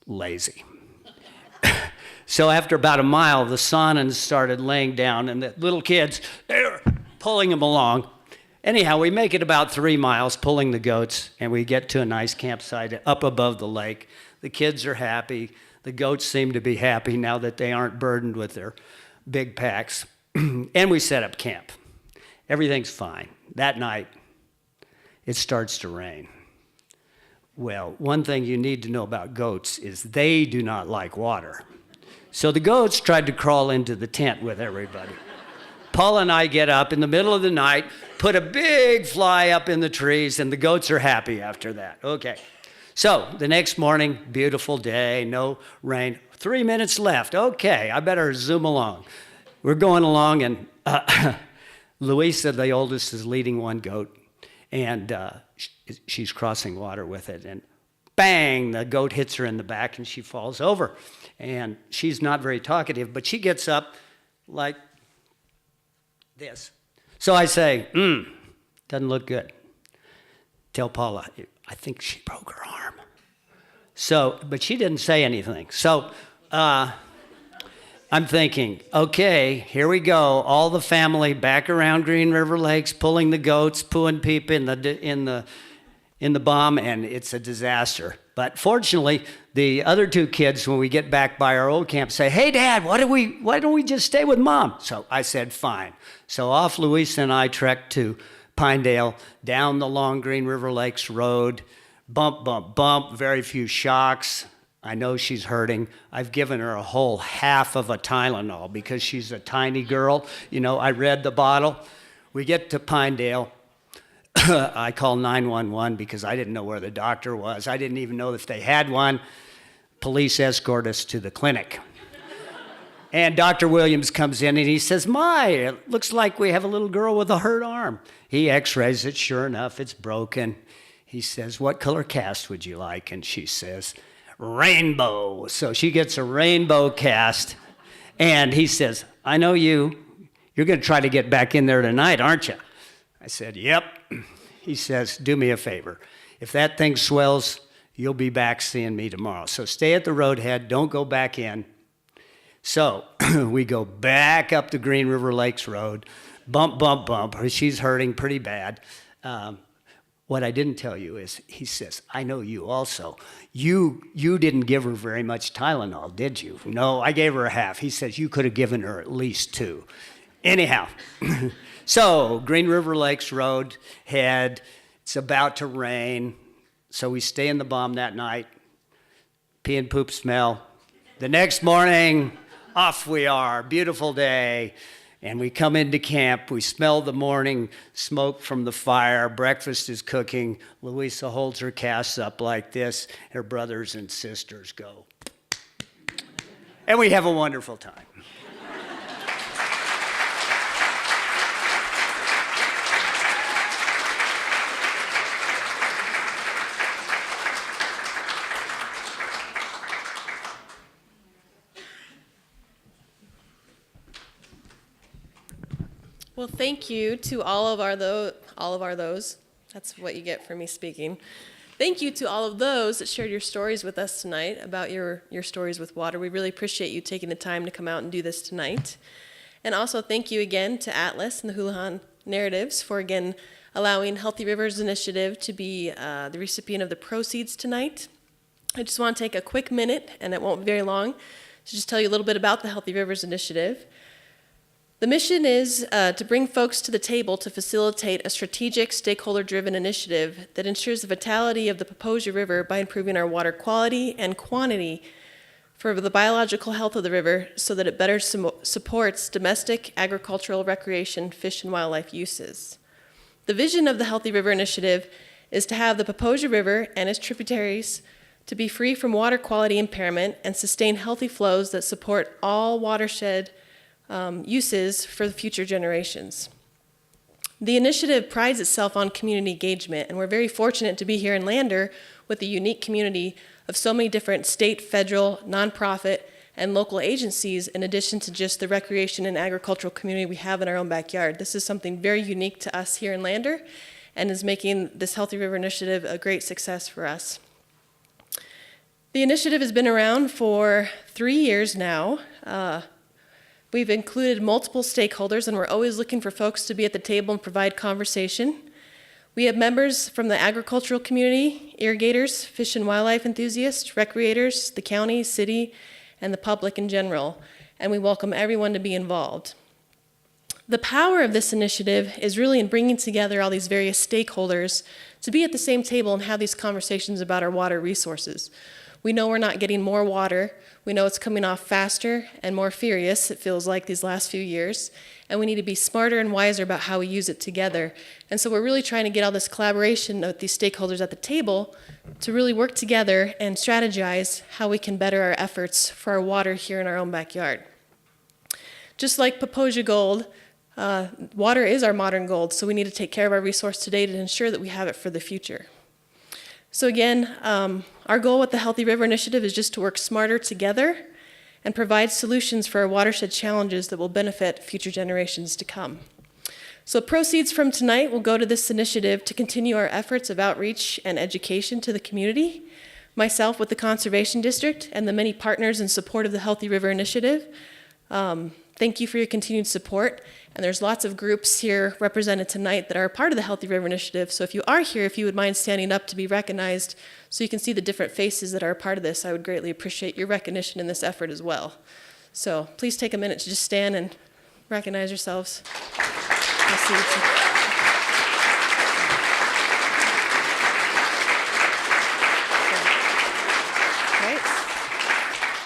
lazy. So after about a mile, the Sonnens started laying down, and the little kids, they were pulling them along. Anyhow, we make it about 3 miles pulling the goats, and we get to a nice campsite up above the lake. The kids are happy. The goats seem to be happy now that they aren't burdened with their big packs. And we set up camp. Everything's fine. That night, it starts to rain. Well, one thing you need to know about goats is they do not like water. So the goats tried to crawl into the tent with everybody. Paul and I get up in the middle of the night, put a big fly up in the trees, and the goats are happy after that. Okay. So the next morning, beautiful day, no rain. 3 minutes left. Okay, I better zoom along. We're going along, and Louisa, the oldest, is leading one goat, and she's crossing water with it, and bang, the goat hits her in the back, and she falls over. And she's not very talkative, but she gets up like this. So I say, doesn't look good. Tell Paula, I think she broke her arm. So, but she didn't say anything. So I'm thinking, okay, here we go. All the family back around Green River Lakes, pulling the goats, pooing peep in the bomb, and it's a disaster. But fortunately, the other two kids, when we get back by our old camp, say, hey, Dad, why don't we just stay with Mom? So I said, fine. So off Louisa and I trekked to Pinedale, down the long Green River Lakes road, bump, bump, bump, very few shocks. I know she's hurting. I've given her a whole half of a Tylenol because she's a tiny girl. You know, I read the bottle. We get to Pinedale. I call 911 because I didn't know where the doctor was. I didn't even know if they had one. Police escort us to the clinic. And Dr. Williams comes in and he says, "My, it looks like we have a little girl with a hurt arm." He x-rays it, sure enough, it's broken. He says, "What color cast would you like?" And she says, "Rainbow." So she gets a rainbow cast. And he says, "I know you. You're going to try to get back in there tonight, aren't you?" I said, "Yep." He says, "Do me a favor. If that thing swells, you'll be back seeing me tomorrow. So stay at the roadhead. Don't go back in." So we go back up the Green River Lakes Road, bump, bump, bump. She's hurting pretty bad. What I didn't tell you is, he says, "I know you also. You didn't give her very much Tylenol, did you?" "No, I gave her a half." He says, "You could have given her at least 2. Anyhow, so Green River Lakes Road head, it's about to rain. So we stay in the bomb that night, pee and poop smell. The next morning, off we are, beautiful day. And we come into camp, we smell the morning smoke from the fire, breakfast is cooking. Louisa holds her casts up like this, her brothers and sisters go. And we have a wonderful time. Well, thank you to all of our those. That's what you get for me speaking. Thank you to all of those that shared your stories with us tonight about your stories with water. We really appreciate you taking the time to come out and do this tonight. And also thank you again to Atlas and the Houlihan Narratives for again allowing Healthy Rivers Initiative to be the recipient of the proceeds tonight. I just want to take a quick minute, and it won't be very long, to just tell you a little bit about the Healthy Rivers Initiative. The mission is to bring folks to the table to facilitate a strategic, stakeholder-driven initiative that ensures the vitality of the Popo Agie River by improving our water quality and quantity for the biological health of the river so that it better supports domestic, agricultural, recreation, fish, and wildlife uses. The vision of the Healthy River Initiative is to have the Popo Agie River and its tributaries to be free from water quality impairment and sustain healthy flows that support all watershed uses for the future generations. The initiative prides itself on community engagement, and we're very fortunate to be here in Lander with a unique community of so many different state, federal, nonprofit, and local agencies, in addition to just the recreation and agricultural community we have in our own backyard. This is something very unique to us here in Lander and is making this Healthy River Initiative a great success for us. The initiative has been around for 3 years now. We've included multiple stakeholders, and we're always looking for folks to be at the table and provide conversation. We have members from the agricultural community, irrigators, fish and wildlife enthusiasts, recreators, the county, city, and the public in general, and we welcome everyone to be involved. The power of this initiative is really in bringing together all these various stakeholders to be at the same table and have these conversations about our water resources. We know we're not getting more water. We know it's coming off faster and more furious, it feels like, these last few years. And we need to be smarter and wiser about how we use it together. And so we're really trying to get all this collaboration with these stakeholders at the table to really work together and strategize how we can better our efforts for our water here in our own backyard. Just like Popo Agie Gold, water is our modern gold, so we need to take care of our resource today to ensure that we have it for the future. So again, our goal with the Healthy River Initiative is just to work smarter together and provide solutions for our watershed challenges that will benefit future generations to come. So proceeds from tonight will go to this initiative to continue our efforts of outreach and education to the community. Myself with the Conservation District and the many partners in support of the Healthy River Initiative, thank you for your continued support. And there's lots of groups here represented tonight that are a part of the Healthy River Initiative. So if you are here, if you would mind standing up to be recognized so you can see the different faces that are a part of this, I would greatly appreciate your recognition in this effort as well. So please take a minute to just stand and recognize yourselves.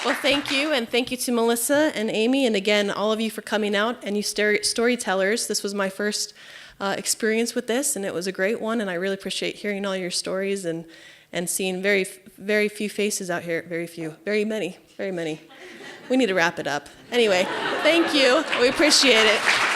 Well, thank you, and thank you to Melissa and Amy, and again, all of you for coming out, and you storytellers. This was my first experience with this, and it was a great one, and I really appreciate hearing all your stories and seeing very, very few faces out here. Very many. We need to wrap it up. Anyway, thank you. We appreciate it.